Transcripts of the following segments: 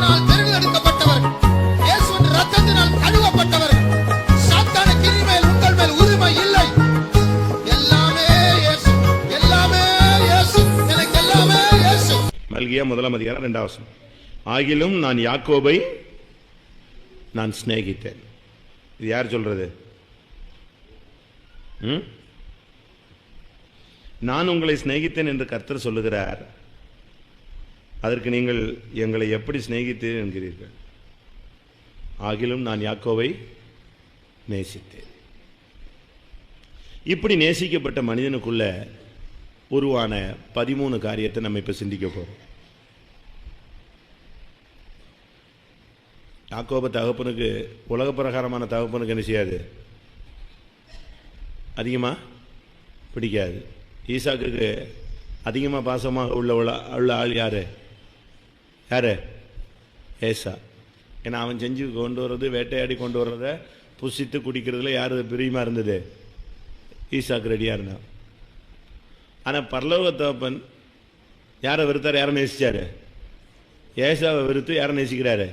தேவனால் தெரிந்தெடுக்கப்பட்டவர்கள், இயேசுவின் இரத்தத்தினால் கழுவப்பட்டவர்கள். சாத்தானுக்கு இனிமேல் உங்கள் மேல் உரிமை இல்லை. எல்லாமே இயேசு, எல்லாமே இயேசு, எனக்கு எல்லாமே இயேசு. மல்கியா 1:2 ஆகிலும் நான் யாக்கோபை நான் சிநேகித்தேன். இது யார் சொல்றது? நான் உங்களை சிநேகித்தேன் என்று கர்த்தர் சொல்லுகிறார். அதற்கு நீங்கள் எங்களை எப்படி சிநேகித்தேன் என்கிறீர்கள்? ஆகிலும் நான் யாக்கோவை நேசித்தேன். இப்படி நேசிக்கப்பட்ட மனிதனுக்குள்ள உருவான 13 காரியத்தை நம்ம இப்ப சிந்திக்க போறோம். யாக்கோப தகப்பனுக்கு, உலக பிரகாரமான தகப்பனுக்கு என்ன செய்யாது? அதிகமா பிடிக்காது. ஈசாக்குக்கு அதிகமா பாசமாக உள்ள ஆள் யாரு? ஏசா. ஏன்னா அவன் செஞ்சு கொண்டு வர்றது, வேட்டையாடி கொண்டு வர்றத புசித்து குடிக்கிறதுல யாரு பிரியமா இருந்தது? ஈசாக்கு ரெடியா இருந்தான். ஆனா பரலோக தகப்பன் யாரை வெறுத்தார்? யாரை நேசிச்சாரு? ஏசாவை வெறுத்து யாரை நேசிக்கிறாரு?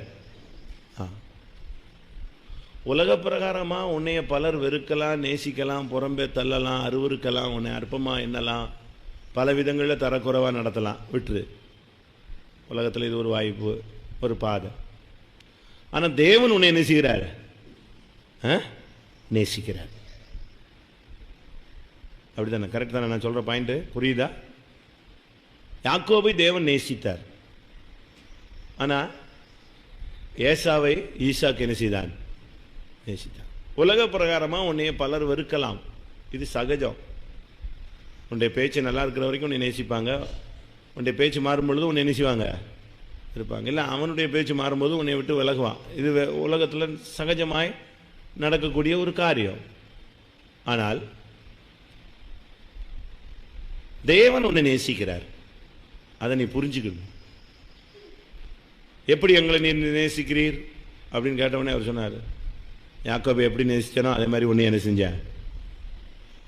உலக பிரகாரமா உன்னைய பலர் வெறுக்கலாம், நேசிக்கலாம், புறம்பே தள்ளலாம், அருவருக்கலாம், உன்னை அற்பமா எண்ணலாம், பல விதங்களில் தரக்குறைவா நடத்தலாம். விட்டுரு. உலகத்தில் இது ஒரு வாய்ப்பு, ஒரு பாதை. ஆனா தேவன் உன்னை நேசிக்கிறார், நேசிக்கிறார். அப்படித்தானே? கரெக்ட் தானே நான் சொல்ற பாயிண்ட்? புரியுதா? யாக்கோபை தேவன் நேசித்தார். ஆனா ஏசாவை ஈசாக்கு என்ன செய்தான்? நேசித்தான். உலக பிரகாரமா உன்னைய பலர் வெறுக்கலாம், இது சகஜம். உன்னுடைய பேச்சு நல்லா இருக்கிற வரைக்கும் உன்னை நேசிப்பாங்க. உன்னுடைய பேச்சு மாறும் பொழுது உன்னை நேசிவாங்க இருப்பாங்க. இல்லை அவனுடைய பேச்சு மாறும்போது உன்னை விட்டு விலகுவான். இது உலகத்தில் சகஜமாய் நடக்கக்கூடிய ஒரு காரியம். ஆனால் தேவன் உன்னை நேசிக்கிறார். அதை நீ புரிஞ்சுக்கணும். எப்படி எங்களை நீ நேசிக்கிறீர் அப்படின்னு கேட்டவனே அவர் சொன்னார், யாக்கோபை எப்படி நேசிச்சனோ அதே மாதிரி உன்னை என்ன செஞ்சேன்.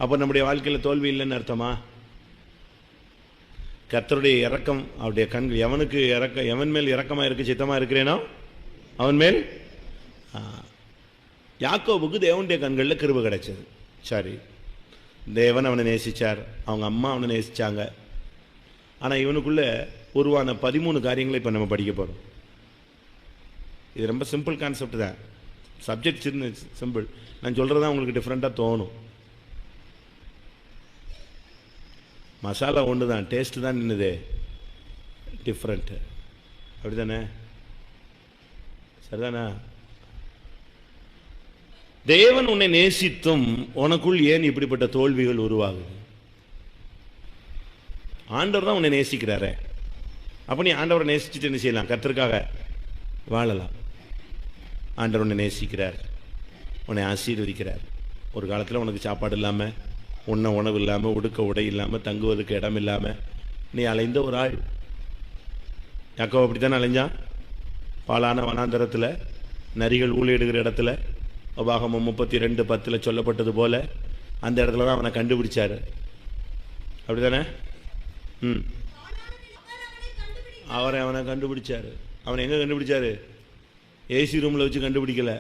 அப்போ நம்முடைய வாழ்க்கையில் தோல்வி இல்லைன்னு அர்த்தமா? கர்த்தருடைய இரக்கம், அவருடைய கண்கள் எவனுக்கு எவன் மேல் இரக்கமாக இருக்கு சித்தமாக இருக்கிறேனோ அவன் மேல். யாக்கோபுக்கு தேவனுடைய கண்களில் கிருபை கிடைச்சது. சரி, தேவன் அவனை நேசிச்சார், அவங்க அம்மா அவனை நேசிச்சாங்க. ஆனால் இவனுக்குள்ள உருவான 13 காரியங்களை இப்போ நம்ம படிக்க போகிறோம். இது ரொம்ப சிம்பிள் கான்செப்ட் தான். சப்ஜெக்ட் சின்ன சிம்பிள். நான் சொல்கிறது தான் உங்களுக்கு டிஃப்ரெண்ட்டாக தோணும். மசாலா ஒன்று தான், டேஸ்ட்டு தான் நின்றுது டிஃப்ரெண்ட்டு. அப்படி தானே? சரிதானா? தேவன் உன்னை நேசித்தும் உனக்குள் ஏன் இப்படிப்பட்ட தோல்விகள் உருவாகுது? ஆண்டவர் தான் உன்னை நேசிக்கிறாரே. அப்போ நீ ஆண்டவரை நேசிச்சுட்டு என்ன செய்யலாம்? கர்த்தருக்காக வாழலாம். ஆண்டவர் உன்னை நேசிக்கிறார், உன்னை ஆசீர்வதிக்கிறார். ஒரு காலத்தில் உனக்கு சாப்பாடு இல்லாமல், உண்ண உணவு இல்லாமல், உடுக்க உடை இல்லாமல், தங்குவதற்கு இடம் இல்லாமல் நீ அலைந்த ஒரு ஆள். யாக்கோபு அப்படித்தானே அலைஞ்சான். பாலான வனாந்தரத்தில், நரிகள் ஊழியிடுகிற இடத்துல, உபாகமம் 32:10 சொல்லப்பட்டது போல அந்த இடத்துல தான் அவனை கண்டுபிடிச்சாரு. அப்படித்தானே? அவனை கண்டுபிடிச்சாரு. அவனை எங்க கண்டுபிடிச்சாரு? ஏசி ரூம்ல வச்சு கண்டுபிடிக்கல,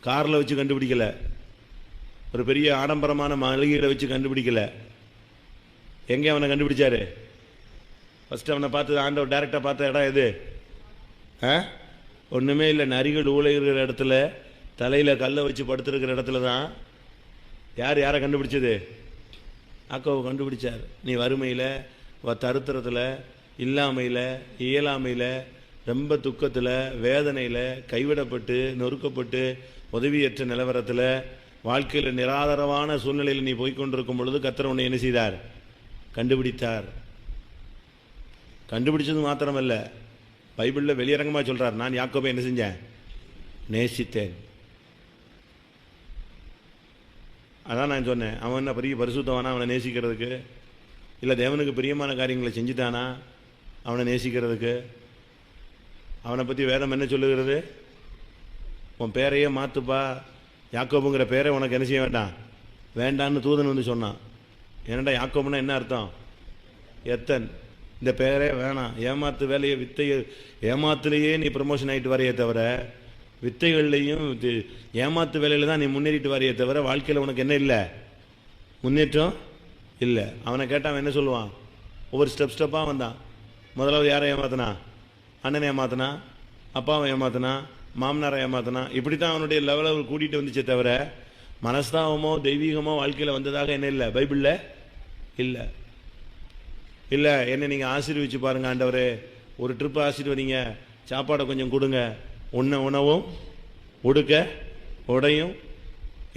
கார்ல வச்சு கண்டுபிடிக்கல, ஒரு பெரிய ஆடம்பரமான மாளிகையில வச்சு கண்டுபிடிக்கல. எங்க அவனை கண்டுபிடிச்சாரு? ஃபர்ஸ்ட் அவனை பார்த்து ஆண்டவர் டைரக்டா பார்த்த இடம் எது? ஒண்ணுமே இல்லை. நரிகள் ஊழைகிற இடத்துல, தலையில கல்லை வச்சு படுத்திருக்கிற இடத்துல தான் யாரை கண்டுபிடிச்சது? யாக்கோபு கண்டுபிடிச்சார். நீ வறுமையில், தருத்திரத்தில், இல்லாமையில், இயலாமையில், ரொம்ப துக்கத்தில், வேதனையில், கைவிடப்பட்டு, நொறுக்கப்பட்டு, உதவியற்ற நிலவரத்தில், வாழ்க்கையில் நிராதரவான சூழ்நிலையில் நீ போய்கொண்டிருக்கும் பொழுது கர்த்தர் உன்னை என்ன செய்தார்? கண்டுபிடித்தார். கண்டுபிடிச்சது மாத்திரமல்ல, பைபிளில் வெளியரங்கமாக சொல்றார், நான் யாக்கோபை என்ன செஞ்சேன்? நேசித்தேன். அதான் நான் சொன்னேன், அவன் என்ன பெரிய பரிசுத்தவானா அவனை நேசிக்கிறதுக்கு? இல்லை தேவனுக்கு பிரியமான காரியங்களை செஞ்சுட்டானா அவனை நேசிக்கிறதுக்கு? அவனை பற்றி வேதம் என்ன சொல்லுகிறது? உன் பேரையே மாற்றுப்பா, யாக்கோபுங்கிற பேரை உனக்கு என்ன செய்ய வேண்டாம், வேண்டான்னு தூதன் வந்து சொன்னான். ஏன்னாடா யாக்கோபுன்னா என்ன அர்த்தம்? எத்தன். இந்த பேரே வேணாம். ஏமாத்து வேலையை ஏமாத்துலேயே நீ ப்ரமோஷன் ஆகிட்டு வரையே தவிர, வித்தைகள்லையும் ஏமாத்து வேலையில் தான் நீ முன்னேறிட்டு வரையே தவிர, வாழ்க்கையில் உனக்கு என்ன இல்லை? முன்னேற்றம் இல்லை. அவனை கேட்டால் அவன் என்ன சொல்லுவான்? ஒவ்வொரு ஸ்டெப்பாக வந்தான். முதலாவது யாரை ஏமாத்தினா? அண்ணனை ஏமாத்தினா, அப்பாவை ஏமாத்தினா, மாமனாரை ஏமாத்தினா. இப்படி தான் அவனுடைய லெவலில் கூட்டிகிட்டு வந்துச்சே தவிர, மனஸ்தாபமோ தெய்வீகமோ வாழ்க்கையில் வந்ததாக என்ன இல்லை? பைபிளில் இல்லை. இல்லை, என்னை நீங்கள் ஆசீர்வதிச்சு பாருங்க ஆண்டவரே, ஒரு ட்ரிப்பு ஆசீர்வதிங்க, சாப்பாடை கொஞ்சம் கொடுங்க, உணவும் உடுக்க உடையும்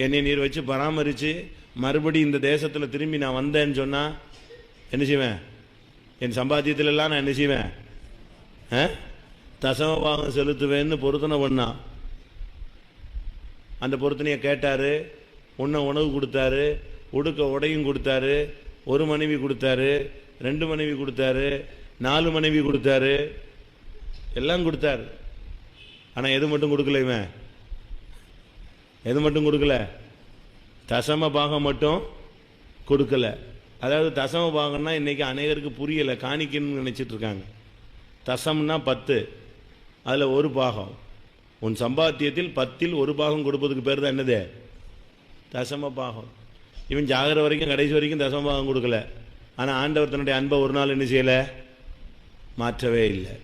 என்னை நீர் வச்சு பராமரித்து மறுபடி இந்த தேசத்தில் திரும்பி நான் வந்தேன்னு சொன்னால் என்ன செய்வேன்? என் சம்பாத்தியத்திலெல்லாம் நான் என்ன செய்வேன்? தசமபாகம் செலுத்துவேன்னு பொருத்தனை பண்ணான். அந்த பொருத்தனையை கேட்டார். உணவு கொடுத்தாரு, உடுக்க உடையும் கொடுத்தாரு, ஒரு மனைவி கொடுத்தாரு, 2 மனைவி கொடுத்தாரு, 4 மனைவி கொடுத்தாரு, எல்லாம் கொடுத்தாரு. ஆனால் எது மட்டும் கொடுக்கல? இவன் எது மட்டும் கொடுக்கல? தசம பாகம் மட்டும் கொடுக்கல. அதாவது தசம பாகம்னா இன்னைக்கு அநேகருக்கு புரியலை, காணிக்கன்னு நினைச்சிட்டு இருக்காங்க. தசம்னா 10, அதில் ஒரு பாகம். உன் சம்பாத்தியத்தில் 10ல் ஒரு பாகம் கொடுப்பதுக்கு பேர் தான் என்னது? தசம பாகம். இவன் ஜாகிற வரைக்கும் கடைசி வரைக்கும் தசம பாகம் கொடுக்கல. ஆனால் ஆண்டவர் தன்னுடைய அன்பை ஒரு நாள் என்ன செய்யலை? மாற்றவே இல்லை.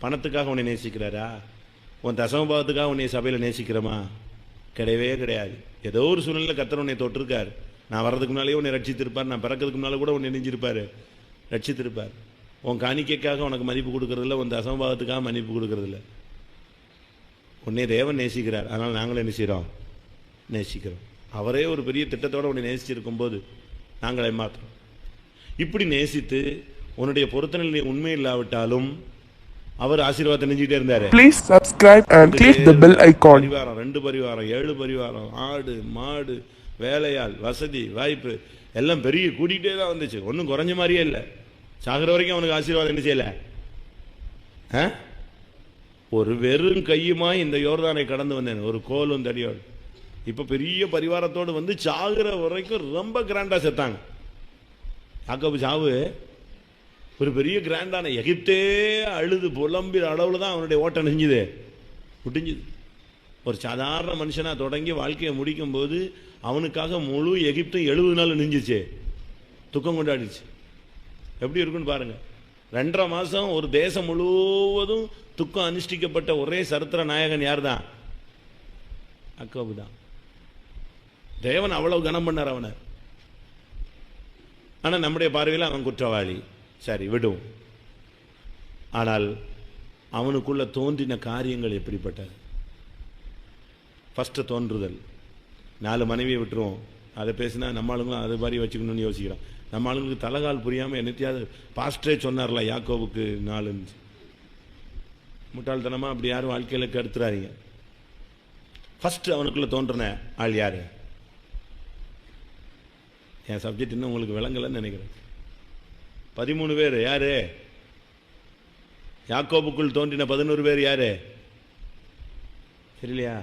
பணத்துக்காக உன்னை நேசிக்கிறாரா? உன் தசம பாகத்துக்காக உன்னை சபையில் நேசிக்கிறோமா? கிடையவே கிடையாது. ஏதோ ஒரு சூழ்நிலையில் கர்த்தர் உன்னை தொட்டிருக்கார். நான் வர்றதுக்கு முன்னாலேயே உன்னை ரட்சித்திருப்பார். நான் பிறக்கிறதுக்கு முன்னாலே கூட உன்னை நெஞ்சிருப்பார், ரட்சித்திருப்பார். உன் காணிக்கைக்காக உனக்கு மதிப்பு கொடுக்கறதில்ல, உன் தசமபாகத்துக்காக மதிப்பு கொடுக்கறதில்ல. உன்னை தேவன் நேசிக்கிறார். அதனால் நாங்களும் என்ன செய்கிறோம்? நேசிக்கிறோம். அவரே ஒரு பெரிய திட்டத்தோடு உன்னை நேசிச்சிருக்கும் போது நாங்கள் ஏமாத்துறோம். இப்படி நேசித்து உன்னுடைய பொருத்தனை உண்மை இல்லாவிட்டாலும் அவர் ஆசீர்வாதத்தை நெஞ்சிக்கிட்டே இருந்தாரு. Please subscribe and click the bell icon. பரிவாரம், 2 பரிவாரம், 7 பரிவாரம், ஆடு மாடு, வேலையாள், வசதி வாய்ப்பு எல்லாம் பெரிய கூட்டிகிட்டே தான் வந்துச்சு. ஒன்றும் குறைஞ்ச மாதிரியே இல்லை. சாகிற வரைக்கும் அவனுக்கு ஆசீர்வாதம் என்ன செய்யலை? ஒரு வெறும் கையுமாய் இந்த யோர்தானை கடந்து வந்தேன், ஒரு கோலும் தடியோடு. இப்போ பெரிய பரிவாரத்தோடு வந்து சாகிற வரைக்கும் ரொம்ப கிராண்டாக செத்தாங்க. யாக்கோபு சாவு ஒரு பெரிய கிராண்டான, எகிப்தே அழுது புலம்பி அளவில் தான் அவனுடைய ஓட்டம் நெஞ்சுது முடிஞ்சுது. ஒரு சாதாரண மனுஷனாக தொடங்கி வாழ்க்கையை முடிக்கும் போது அவனுக்காக முழு எகிப்தும் 70 நாள் நெஞ்சிச்சு, துக்கம் கொண்டாடிச்சு. எப்படி இருக்குன்னு பாருங்க. 2.5 மாதம் ஒரு தேசம் முழுவதும் துக்கம் அனுஷ்டிக்கப்பட்ட ஒரே சரித்திர நாயகன் யார் தான்? யாக்கோபு தான். தேவன் அவ்வளவு கனம் பண்ணார் அவனை. ஆனால் நம்முடைய பார்வையில் அவன் குற்றவாளி, சரி விடும். ஆனால் அவனுக்குள்ள தோன்றின காரியங்கள் எப்படிப்பட்டது? ஃபஸ்ட்டு தோன்றுதல். 4 மனைவியை விட்டுருவோம், அதை பேசினா நம்ம ஆளுங்களும் அது மாதிரி வச்சுக்கணும்னு யோசிக்கிறோம். நம்ம ஆளுங்களுக்கு தலைகால் புரியாமல் என்னத்தையாவது பாஸ்டரே சொன்னார்ல யாக்கோபுக்கு 4. முட்டாள்தனமாக அப்படி யாரும் வாழ்க்கையில் கெடுத்துறாதீங்க. ஃபஸ்ட்டு அவனுக்குள்ள தோன்றின ஆள் யார்? என் சப்ஜெக்ட் இன்னும் உங்களுக்கு விளங்கலைன்னு நினைக்கிறேன். 13 பேர் யாரு? யாக்கோபுக்குள் தோன்றின 11 பேர் யாரு? தெரியலையா?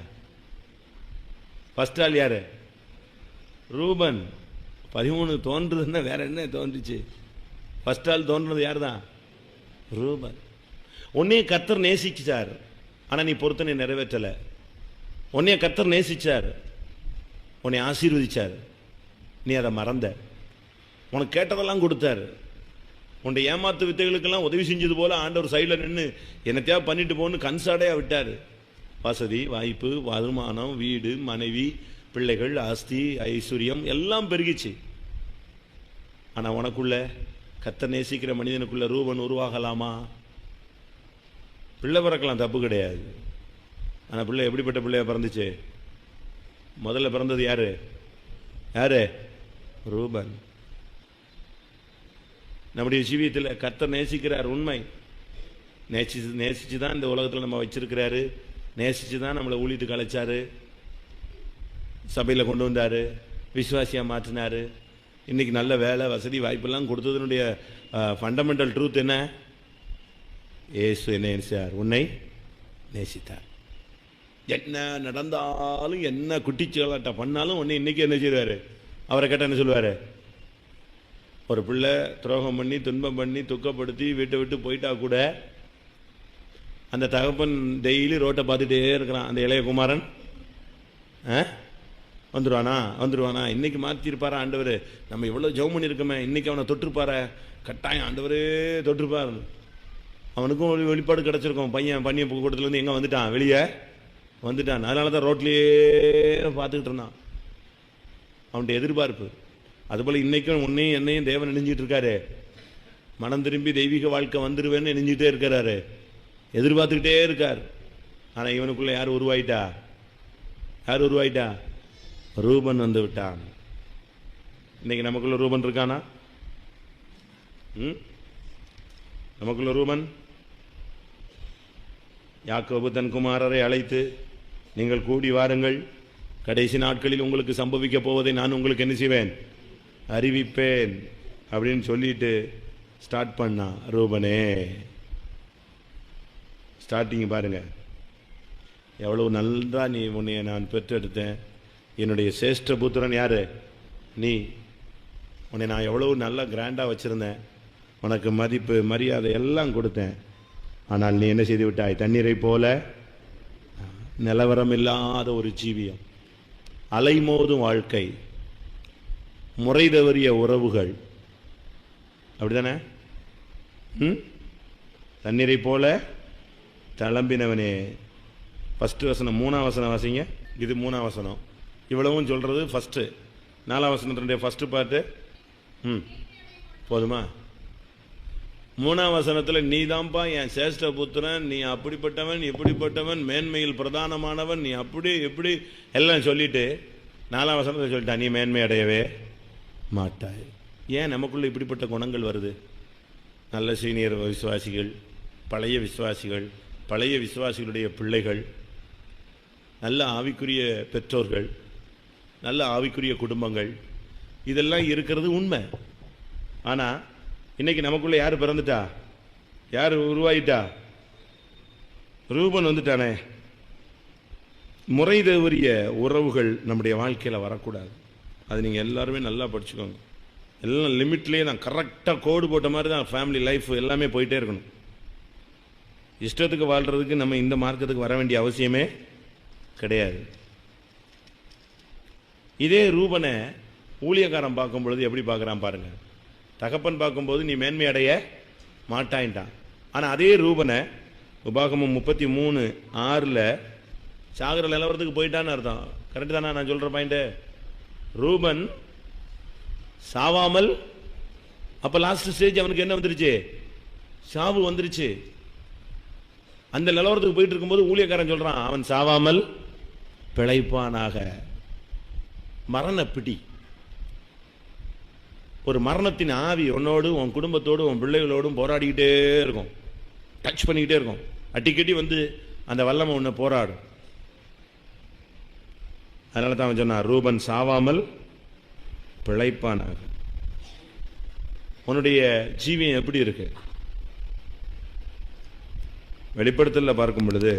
ஃபர்ஸ்ட் ஆள் யாரு? ரூபன். 13 தோன்றுதுன்னா வேற என்ன தோன்றுச்சு? ஃபர்ஸ்ட் ஆள் தோன்றது யார் தான்? ரூபன். உன்னைய கர்த்தர் நேசிச்சார், ஆனால் நீ பொருத்தனை நிறைவேற்றலை. உன்னைய கர்த்தர் நேசிச்சார், உன்னை ஆசீர்வதிச்சார், நீ அதை மறந்த. உனக்கு கேட்டதெல்லாம் கொடுத்தாரு. உன்னுடைய ஏமாத்து வித்தைகளுக்கெல்லாம் உதவி செஞ்சது போல ஆண்டவர் சைடில் நின்று என்னத்தையா பண்ணிட்டு போன்னு கன்சாடையாக விட்டார். வசதி வாய்ப்பு, வருமானம், வீடு, மனைவி, பிள்ளைகள், ஆஸ்தி, ஐஸ்வர்யம் எல்லாம் பெருகிச்சு. ஆனால் உனக்குள்ள கர்த்தர் நேசிக்கிற மனிதனுக்குள்ள ரூபன் உருவாகலாமா? பிள்ளை பிறக்கலாம், தப்பு கிடையாது. ஆனால் பிள்ளை எப்படிப்பட்ட பிள்ளையா பிறந்துச்சு? முதல்ல பிறந்தது யாரு? யாரு? ரூபன். நம்முடைய ஜீவியத்தில் கர்த்தர் நேசிக்கிறார், உண்மை. நேசிச்சு தான் இந்த உலகத்தில் நம்ம வச்சிருக்கிறாரு. நேசிச்சு தான் நம்மளை ஊழியத்துக்கு அழைச்சாரு, சபையில் கொண்டு வந்தார், விசுவாசியாக மாற்றினார். இன்றைக்கி நல்ல வேலை வசதி வாய்ப்பெல்லாம் கொடுத்ததனுடைய ஃபண்டமெண்டல் ட்ரூத் என்ன? இயேசு என்ன நேசித்தார்? உன்னை நேசித்தார். என்ன நடந்தாலும் என்ன குட்டிச்சலாட்டம் பண்ணாலும் உன்னை இன்னைக்கு என்ன செய்வார்? அவரை கேட்டால் என்ன சொல்லுவார்? ஒரு பிள்ளை துரோகம் பண்ணி துன்பம் பண்ணி துக்கப்படுத்தி வீட்டை விட்டு போயிட்டா கூட அந்த தகப்பன் டெய்லி ரோட்டை பார்த்துட்டே இருக்கிறான். அந்த இளைய குமாரன் வந்துடுவானா இன்னைக்கு மாற்றிருப்பாரா ஆண்டவர், நம்ம எவ்வளோ ஜெபம் பண்ணியிருக்கோமே, இன்னைக்கு அவனை தொற்றுப்பார, கட்டாயம் ஆண்டவரே தொற்றுப்பார். அவனுக்கும் ஒரு வெளிப்பாடு கிடச்சிருக்கும். பையன் பண்ணிய கூட்டத்துலேருந்து எங்கே வந்துட்டான், வெளியே வந்துட்டான். அதனால தான் ரோட்லேயே பார்த்துக்கிட்டு இருந்தான். அவன்கிட்ட எதிர்பார்ப்பு. அதுபோல் இன்னைக்கும் உன்னையும் என்னையும் தேவன் நினைஞ்சிட்டு இருக்காரு. மனம் திரும்பி தெய்வீக வாழ்க்கை வந்துடுவேன்னு நினைஞ்சிட்டே இருக்கிறாரு, எதிர்பார்த்துக்கிட்டே இருக்கார். ஆனால் இவனுக்குள்ள யார் உருவாயிட்டா? ரூபன் வந்து விட்டான். இன்னைக்கு நமக்குள்ள ரூபன் இருக்கானா? நமக்குள்ள ரூபன். யாக்கோபு தன் குமாரரை அழைத்து, நீங்கள் கூடி வாருங்கள், கடைசி நாட்களில் உங்களுக்கு சம்பவிக்க போவதை நான் உங்களுக்கு என்ன செய்வேன், அறிவிப்பேன் அப்படின்னு சொல்லிட்டு ஸ்டார்ட் பண்ணா. ரூபனே, ஸ்டார்டிங் பாருங்க, எவ்வளவு நல்லா நீ உன்னைய நான் பெற்றெடுத்தேன். என்னுடைய சேஷ்ட புத்திரன் யாரு? நீ. உன்னை நான் எவ்வளவு நல்லா கிராண்டாக வச்சிருந்தேன், உனக்கு மதிப்பு மரியாதை எல்லாம் கொடுத்தேன். ஆனால் நீ என்ன செய்து விட்டாய்? தண்ணீரை போல நிலவரம் இல்லாத ஒரு ஜீவியம், அலைமோதும் வாழ்க்கை, முறை தவறிய உறவுகள், அப்படிதானே? தண்ணீரை போல தளம்பினவனே. ஃபர்ஸ்ட் வசனம், 3ஆம் வசனம் வாசிங்க. இது 3ஆம் வசனம். இவ்வளவும் சொல்றது ஃபர்ஸ்ட். 4ஆம் வசனத்தினுடைய ஃபர்ஸ்ட் பார்ட்டு போதுமா? 3ஆம் வசனத்தில் நீதான்பா என் சேஷ்ட புத்திரன், நீ அப்படிப்பட்டவன் இப்படிப்பட்டவன், மேன்மையில் பிரதானமானவன், நீ அப்படி எப்படி எல்லாம் சொல்லிட்டு 4ஆம் வசனத்தில் சொல்லிட்டான், நீ மேன்மை அடையவே மாட்டாய். ஏன் நமக்குள்ள இப்படிப்பட்ட குணங்கள் வருது? நல்ல சீனியர் விசுவாசிகள், பழைய விசுவாசிகள், பழைய விசுவாசிகளுடைய பிள்ளைகள், நல்ல ஆவிக்குரிய பெற்றோர்கள், நல்ல ஆவிக்குரிய குடும்பங்கள், இதெல்லாம் இருக்கிறது உண்மை. ஆனால் இன்னைக்கு நமக்குள்ள யார் பிறந்துட்டா, யார் உருவாயிட்டா? ரூபன் வந்துட்டானே. முறை தவறிய உறவுகள் நம்முடைய வாழ்க்கையில் வரக்கூடாது. அது நீங்கள் எல்லாருமே நல்லா படிச்சுக்கோங்க. எல்லாம் லிமிட்லேயே தான், கரெக்டாக கோடு போட்ட மாதிரி தான் ஃபேமிலி லைஃப் எல்லாமே போயிட்டே இருக்கணும். இஷ்டத்துக்கு வாழ்கிறதுக்கு நம்ம இந்த மார்க்கத்துக்கு வர வேண்டிய அவசியமே கிடையாது. இதே ரூபனை ஊழியக்காரன் பார்க்கும் பொழுது எப்படி பார்க்குறான் பாருங்க. தகப்பன் பார்க்கும்போது நீ மேன்மை அடைய மாட்டாயின்ட்டான். ஆனால் அதே ரூபனை உபாகமம் 33:6 சாகர நிலவரத்துக்கு போயிட்டான்னு அர்த்தம். கரெக்டு தானே நான் சொல்கிற பாயிண்ட்டு? ரூபன் சாவாமல், அப்போ லாஸ்ட் ஸ்டேஜ் அவனுக்கு என்ன வந்துருச்சு? சாவு வந்துருச்சு. அந்த நிலவரத்துக்கு போயிட்டு இருக்கும்போது ஊழியக்காரன் சொல்றான், அவன் சாவாமல் பிழைப்பானாக. மரண பிடி, ஒரு மரணத்தின் ஆவி உன்னோடு உன் குடும்பத்தோடு உன் பிள்ளைகளோடும் போராடிக்கிட்டே இருக்கும், டச் பண்ணிக்கிட்டே இருக்கும். அடிக்கடி வந்து அந்த வல்லமை உன்னை போராடும். அதனால தான் அவன் சொன்னான், ரூபன் சாவாமல் பிழைப்பானாக. உன்னுடைய ஜீவியம் எப்படி இருக்கு? வெளிப்படுத்தல பார்க்கும் பொழுது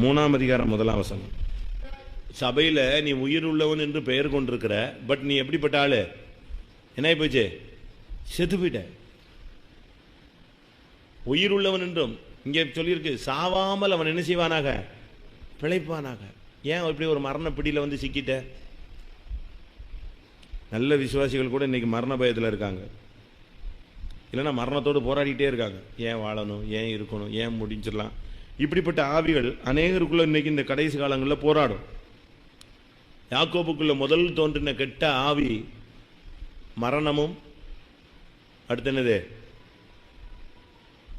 3ஆம் அதிகாரம் 1ஆம் வசனம், சபையில் நீ உயிர் உள்ளவன் என்று பெயர் கொண்டிருக்கிற, பட் நீ எப்படிப்பட்ட ஆளு? என்ன போச்சு? செத்து போயிட்ட. உயிர் உள்ளவன் என்றும் இங்கே சொல்லியிருக்கு, சாவாமல் அவன் என்ன செய்வானாக? பிழைப்பானாக. ஏன் இப்படி ஒரு மரண பிடியில் வந்து சிக்கிட்ட? நல்ல விசுவாசிகள் கூட இன்னைக்கு மரண பயத்தில் இருக்காங்க, இல்லைன்னா மரணத்தோடு போராடிட்டே இருக்காங்க. ஏன் வாழணும், ஏன் இருக்கணும், ஏன் முடிஞ்சிடலாம். இப்படிப்பட்ட ஆவிகள் அநேகருக்குள்ள இன்னைக்கு இந்த கடைசி காலங்களில் போராடும். யாக்கோபுக்குள்ள முதல் தோன்றின கெட்ட ஆவி மரணமும், அடுத்து என்னது?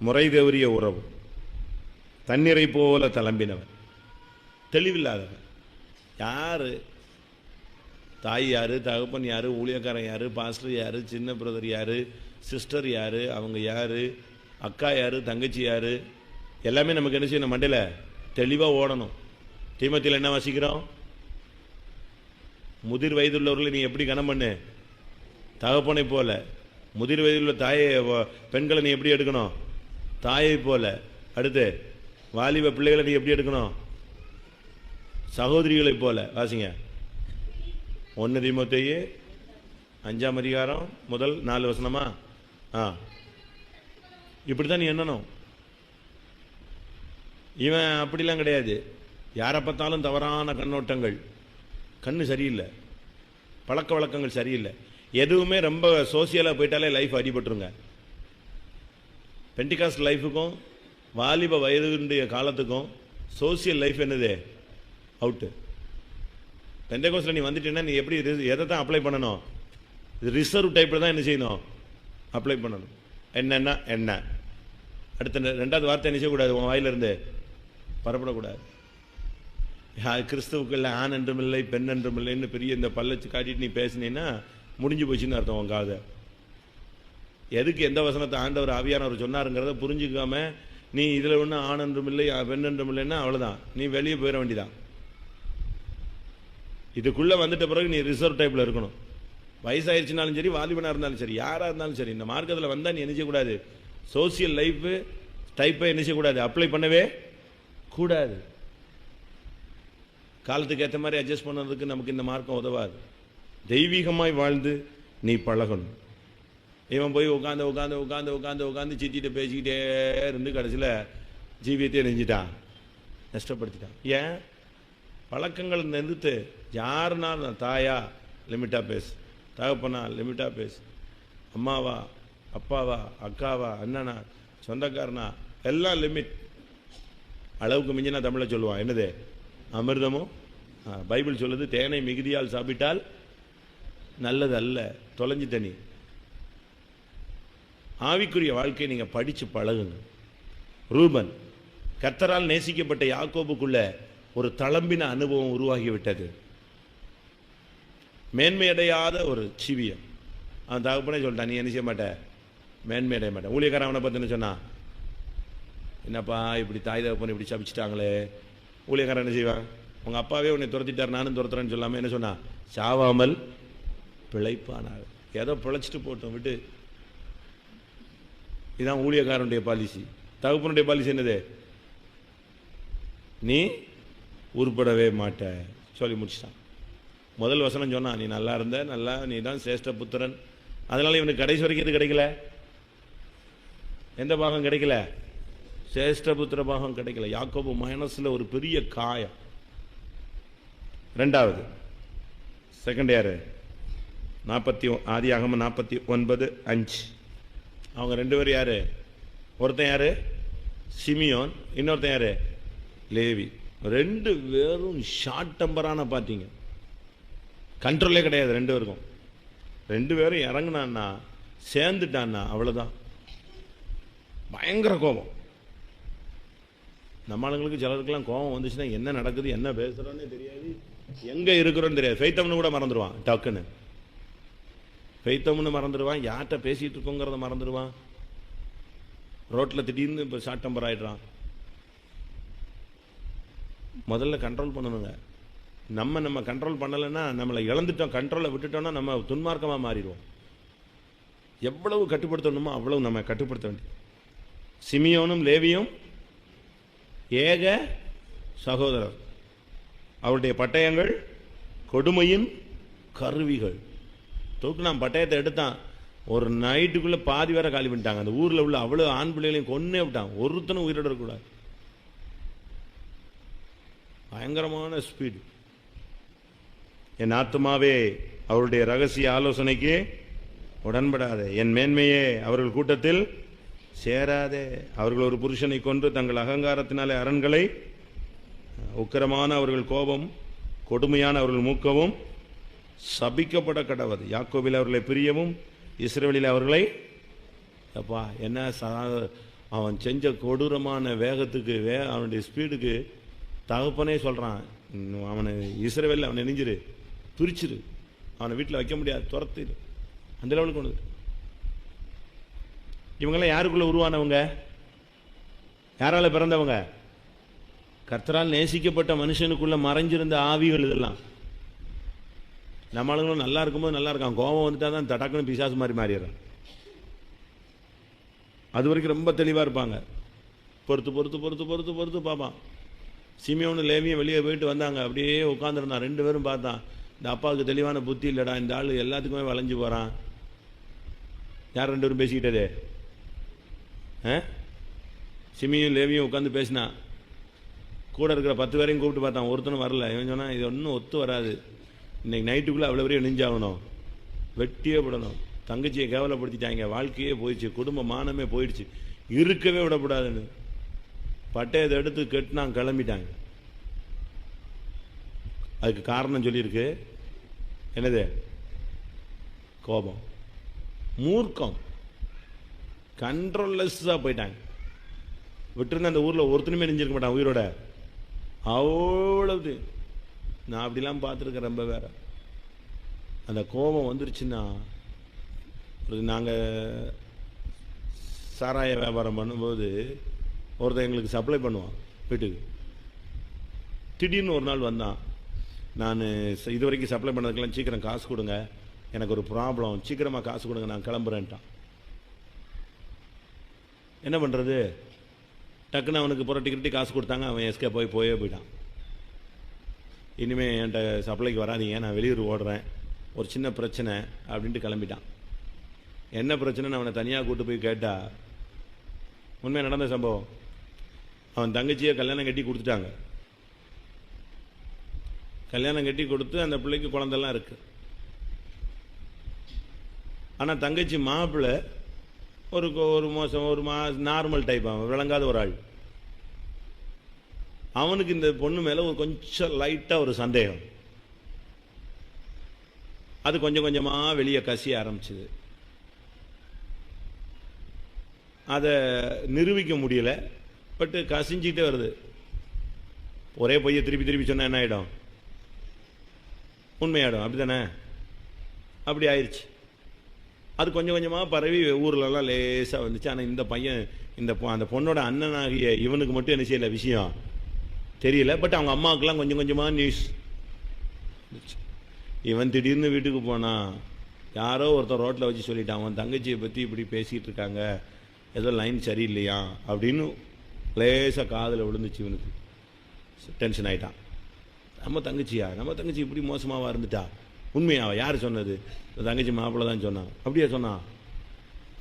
முறை தவறிய உறவு, தண்ணீரை போல தளம்பினவன், தெளிவில்லாதவன். யாரு தாய் யாரு, தகப்பன் யாரு, ஊழியக்காரன் யாரு, பாஸ்டர் யாரு, சின்ன பிரதர் யாரு, சிஸ்டர் யாரு, அவங்க யாரு, அக்கா யாரு, தங்கச்சி யாரு, எல்லாமே நமக்கு என்ன செய்யணும்? மண்டையில் தெளிவாக ஓடணும். தீமத்தில் என்ன வாசிக்கிறோம்? முதிர் வயதுள்ளவர்களை நீ எப்படி கனம் பண்ணு? தகப்பனை போல. முதிர் வயதுள்ள தாயை, பெண்களை நீ எப்படி எடுக்கணும்? தாயை போல. அடுத்து வாலிப பிள்ளைகளை நீ எப்படி எடுக்கணும்? சகோதரிகளை போல. வாசிங்க 1 தீமோத்தேயு 5ஆம் அதிகாரம் முதல் 4 வசனமா? இப்படித்தான் நீ எண்ணணும். இவன் அப்படிலாம் கிடையாது. யாரை பார்த்தாலும் தவறான கண்ணோட்டங்கள், கண்ணு சரியில்லை, பழக்க வழக்கங்கள் சரியில்லை. எதுவுமே ரொம்ப சோசியலாக போயிட்டாலே லைஃப் அடிபட்டுருங்க. பெண்டிகாஸ்ட் லைஃபுக்கும் வாலிப வயதுடைய காலத்துக்கும் சோசியல் லைஃப் என்னது? அவுட்டு. பெண்டகோஸ்டில் நீ வந்துட்டீங்கன்னா நீ எப்படி எதை தான் அப்ளை பண்ணணும்? ரிசர்வ் டைப்பில் தான் என்ன செய்யணும்? அப்ளை பண்ணணும். என்னன்னா என்ன? அடுத்த 2வது வார்த்தை என்ன செய்யக்கூடாது? உன் வாயிலிருந்து பரப்படக்கூடாது. கிறிஸ்துவுக்கு இல்லை ஆண் என்றும் இல்லை பெண் என்றும் இல்லைன்னு பெரிய இந்த பல்லச்சு காட்டிட்டு நீ பேசினீன்னா முடிஞ்சு போச்சுன்னு அர்த்தம் உன் காதை. எதுக்கு எந்த வசனத்தை ஆண்டவர் ஆவியானவர் சொன்னாருங்கிறத புரிஞ்சுக்காம நீ இதில் ஒன்றும் ஆண் என்றும் இல்லை பெண் என்றும் இல்லைன்னா அவ்வளோதான், நீ வெளியே போயிட வேண்டிதான். இதுக்குள்ளே வந்துட்ட பிறகு நீ ரிசர்வ் டைப்பில் இருக்கணும். வயசாயிருச்சுனாலும் சரி, வாலிபனாக இருந்தாலும் சரி, யாராக இருந்தாலும் சரி, இந்த மார்க்கத்தில் வந்தால் நீ என்ன செய்யக்கூடாது? சோசியல் லைஃபு டைப்பை என்ன செய்யக்கூடாது? அப்ளை பண்ணவே கூடாது. காலத்துக்கு ஏற்ற மாதிரி அட்ஜஸ்ட் பண்ணுறதுக்கு நமக்கு இந்த மார்க்கம் உதவாது. தெய்வீகமாய் வாழ்ந்து நீ பழகணும். இவன் போய் உட்காந்து உட்காந்து உட்காந்து உட்காந்து உட்காந்து சித்திட்டு பேசிக்கிட்டே இருந்து கடைசியில் ஜீவியத்தையே நெஞ்சிட்டான், நஷ்டப்படுத்திட்டான். ஏன்? பழக்கங்கள் நிறுத்து. யாருனாலும் தாயா லிமிட்டாக பேசு, தகப்பனா லிமிட்டாக பேசு, அம்மாவா அப்பாவா அக்காவா அண்ணனா சொந்தக்காரனா எல்லாம் லிமிட். அளவுக்கு மிஞ்சினா தமிழில் சொல்லுவான் என்னது? அமிர்தமும். பைபிள் சொல்லுது தேனை மிகுதியால் சாப்பிட்டால் நல்லது அல்ல, தொலைஞ்சு தனி. ஆவிக்குரிய வாழ்க்கையை நீங்கள் படித்து பழகுங்க. ரூபன், கர்த்தரால் நேசிக்கப்பட்ட யாக்கோபுக்குள்ள ஒரு தளம்பின அனுபவம் உருவாகிவிட்டது. மேன்மையடையாத ஒரு சிவியம். அவன் தகப்பனே சொல்லிட்டான், நீ என்ன செய்ய மாட்ட? மேன்மையடைய மாட்டேன். ஊழியக்காரன் அவனை பார்த்து என்ன சொன்னான்? என்னப்பா இப்படி தாய் தகப்பனை இப்படி சபிச்சிட்டாங்களே. ஊழியக்காரன் என்ன செய்வான்? உங்கள் அப்பாவே உன்னை துரத்திட்டார், நானும் துரத்துறேன்னு சொல்லாமல் என்ன சொன்னான்? சாவாமல் பிழைப்பானார். ஏதோ பிழைச்சிட்டு போட்டோம் விட்டு. இதுதான் ஊழியக்காரனுடைய பாலிசி. தகப்பனுடைய பாலிசி என்னது? நீ உருப்படவே மாட்ட சொல்லி முடிச்சிட்டான். முதல் வசனம் சொன்னான், நீ நல்லா இருந்த, நல்லா, நீ தான் சிரேஷ்ட புத்திரன். அதனால இவனுக்கு கடைசி வரைக்கும் எது கிடைக்கல? எந்த பாகம் கிடைக்கல? சிரேஷ்ட புத்திர பாகம் கிடைக்கல. யாக்கோபு மனசுல ஒரு பெரிய காயம். 2வது செகண்ட் யாரு? ஆதியாகமம் 49:5. அவங்க 2 பேரும் யாரு? ஒருத்தன் யாரு? சிமியோன், இன்னொருத்தன் யாரு? லேவி. 2 பேரும் ஷார்ட் டெம்பரான பார்த்தீங்க, கண்ட்ரோலே கிடையாது 2 பேருக்கும். 2 பேரும் இறங்கினான்னா சேர்ந்துட்டான்னா அவ்வளோதான், பயங்கர கோபம். நம்ம ஆளுங்களுக்கு சிலருக்கெல்லாம் கோபம் வந்துச்சுன்னா என்ன நடக்குது, என்ன பேசுகிறோன்னே தெரியாது, எங்கே இருக்கிறோன்னு தெரியாது. ஃபெய்த்தம்னு கூட மறந்துடுவான், டக்குன்னு ஃபெய்த்தம்னு மறந்துடுவான், யார்கிட்ட பேசிகிட்டு இருக்கோங்கிறத மறந்துடுவான். ரோட்டில் திடீர்னு இப்போ ஷார்ட் டெம்பர் ஆகிடுறான். முதல்ல கண்ட்ரோல் பண்ணணுங்க. நம்ம கண்ட்ரோல் பண்ணலைன்னா நம்மளை இழந்துட்டோம். கண்ட்ரோலை விட்டுட்டோம்னா நம்ம துன்மார்க்கமாக மாறிடுவோம். எவ்வளவு கட்டுப்படுத்தணுமோ அவ்வளவு நம்ம கட்டுப்படுத்த வேண்டியது. சிமியோனும் லேவியும் ஏக சகோதரர். அவருடைய பட்டயங்கள் கொடுமையின் கருவிகள். தூக்குனான், பட்டயத்தை எடுத்தான், ஒரு நைட்டுக்குள்ளே பாதி வேற காலி பண்ணிட்டாங்க. அந்த ஊரில் உள்ள அவ்வளோ ஆண் பிள்ளைகளையும் கொன்னே விட்டான். ஒருத்தனும் உயிரோட இருக்கக்கூடாது. பயங்கரமான ஸ்பீடு. என் ஆத்துமாவே அவருடைய ரகசிய ஆலோசனைக்கு உடன்படாதே, என் மேன்மையே அவர்கள் கூட்டத்தில் சேராதே. அவர்கள் ஒரு புருஷனை கொன்று தங்கள் அகங்காரத்தினாலே அரண்களை, உக்கிரமான அவர்கள் கோபம், கொடுமையான அவர்கள் மூக்கவும் சபிக்கப்பட கடவது. யாக்கோபில் அவர்களை பிரியவும் இஸ்ரவேலில் அவர்களை. அப்பா என்ன அவன் செஞ்ச கொடூரமான வேகத்துக்கு, அவனுடைய ஸ்பீடுக்கு தகப்பனே சொல்கிறான், அவனை இஸ்ரவேலில் அவனை நெஞ்சிரு, துரிச்சிரு, அவனை வீட்டில் வைக்க முடியாது, துரத்திரு. அந்த லெவலுக்கு கொண்டு. இவங்கெல்லாம் யாருக்குள்ள உருவானவங்க? யாரால பிறந்தவங்க? கர்த்தரால் நேசிக்கப்பட்ட மனுஷனுக்குள்ள மறைஞ்சிருந்த ஆவிகள் இதெல்லாம். நம்ம ஆளுங்களும் நல்லா இருக்கும்போது நல்லா இருக்கான், கோபம் வந்துட்டா தான் தடக்குன்னு பிசாசு மாதிரி மாறிடுறான். அது வரைக்கும் ரொம்ப தெளிவாக இருப்பாங்க. பொறுத்து பொறுத்து பொறுத்து பொறுத்து பொறுத்து பார்ப்பான். சிமியோனு லேவியும் வெளியே போயிட்டு வந்தாங்க, அப்படியே உட்காந்துருந்தான். 2 பேரும் பார்த்தான், இந்த அப்பாவுக்கு தெளிவான புத்தி இல்லைடா, இந்த ஆள் எல்லாத்துக்குமே வளைஞ்சு போகிறான். யார் 2 பேரும் பேசிக்கிட்டதே? சிமியும் லேவியும் உட்காந்து பேசினா. கூட இருக்கிற 10 பேரையும் கூப்பிட்டு பார்த்தான், ஒருத்தனும் வரல. இவன் சொன்னா இது ஒன்றும் ஒத்து வராது, இன்னைக்கு நைட்டுக்குள்ளே அவ்வளோ பெரிய நெஞ்சாகணும், வெட்டியே விடணும். தங்கச்சியை கேவலப்படுத்திட்டாங்க, வாழ்க்கையே போயிடுச்சு, குடும்ப மானமே போயிடுச்சு, இருக்கவே விடக்கூடாதுன்னு பட்டையத்தை எடுத்து கெட்டுனாங்க, கிளம்பிட்டாங்க. அதுக்கு காரணம் சொல்லியிருக்கு, என்னது? கோபம், மூர்க்கம், கண்ட்ரோல்லெஸ்ஸாக போயிட்டாங்க. விட்டுருந்த அந்த ஊரில் ஒருத்தனுமே நெஞ்சிருக்க மாட்டான் உயிரோட, அவ்வளவு. நான் அப்படிலாம் பார்த்துருக்கேன் ரொம்ப வேற. அந்த கோபம் வந்துருச்சுன்னா, நாங்கள் சாராய வியாபாரம் பண்ணும்போது ஒருத்தன் எங்களுக்கு சப்ளை பண்ணுவான் வீட்டுக்கு. திடீர்னு ஒரு நாள் வந்தான், நான் இது வரைக்கும் சப்ளை பண்ணதுக்கெல்லாம் சீக்கிரம் காசு கொடுங்க, எனக்கு ஒரு ப்ராப்ளம், சீக்கிரமாக காசு கொடுங்க, நான் கிளம்புறேன்ட்டான். என்ன பண்ணுறது? டக்குன்னு அவனுக்கு புரட்டி கிரட்டி காசு கொடுத்தாங்க, அவன் எஸ்கே போயிட்டான். இனிமேல் என்கிட்ட சப்ளைக்கு வராதீங்க, நான் வெளியூர் ஓடுறேன், ஒரு சின்ன பிரச்சனை அப்படின்ட்டு கிளம்பிட்டான். என்ன பிரச்சனைன்னு அவனை தனியாக கூட்டு போய் கேட்டா, உண்மையாக நடந்த சம்பவம், அவன் தங்கச்சியை கல்யாணம் கட்டி கொடுத்துட்டாங்க. கல்யாணம் கட்டி கொடுத்து அந்த பிள்ளைக்கு குழந்தெல்லாம் இருக்கு. ஆனால் தங்கச்சி மாப்பிள்ளை ஒரு மோசம், ஒரு நார்மல் டைப், அவன் விளங்காத ஒரு ஆள். அவனுக்கு இந்த பொண்ணு மேலே ஒரு கொஞ்சம் லைட்டாக ஒரு சந்தேகம். அது கொஞ்சம் கொஞ்சமாக வெளியே கசிய ஆரம்பிச்சுது. அதை நிரூபிக்க முடியல, பட்டு கசிஞ்சிக்கிட்டே வருது. ஒரே பொய்யை திருப்பி திருப்பி சொன்னால் என்ன ஆகிடும்? உண்மையாயிடும், அப்படி தானே? அப்படி ஆயிடுச்சு. அது கொஞ்சம் கொஞ்சமாக பரவி ஊர்லலாம் லேசாக வந்துச்சு. ஆனால் இந்த பையன், அந்த பொண்ணோட அண்ணனாகிய இவனுக்கு மட்டும் என்ன செய்யலை, விஷயம் தெரியல. பட் அவங்க அம்மாவுக்கெல்லாம் கொஞ்சம் கொஞ்சமாக நியூஸ். இவன் திடீர்னு வீட்டுக்கு போனான், யாரோ ஒருத்தர் ரோட்டில் வச்சு சொல்லிட்டான், அவன் தங்கச்சியை பற்றி இப்படி பேசிகிட்டு இருக்காங்க, ஏதோ லைன் சரியில்லையா அப்படின்னு லேசாக காதில் விழுந்துச்சு. இவனுக்கு டென்ஷன் ஆகிட்டான். நம்ம தங்கச்சி இப்படி மோசமாவா இருந்துட்டா? உண்மையாவா? யார் சொன்னது? தங்கச்சி மாப்பிள்ளை தான் சொன்னான். அப்படியே சொன்னான்.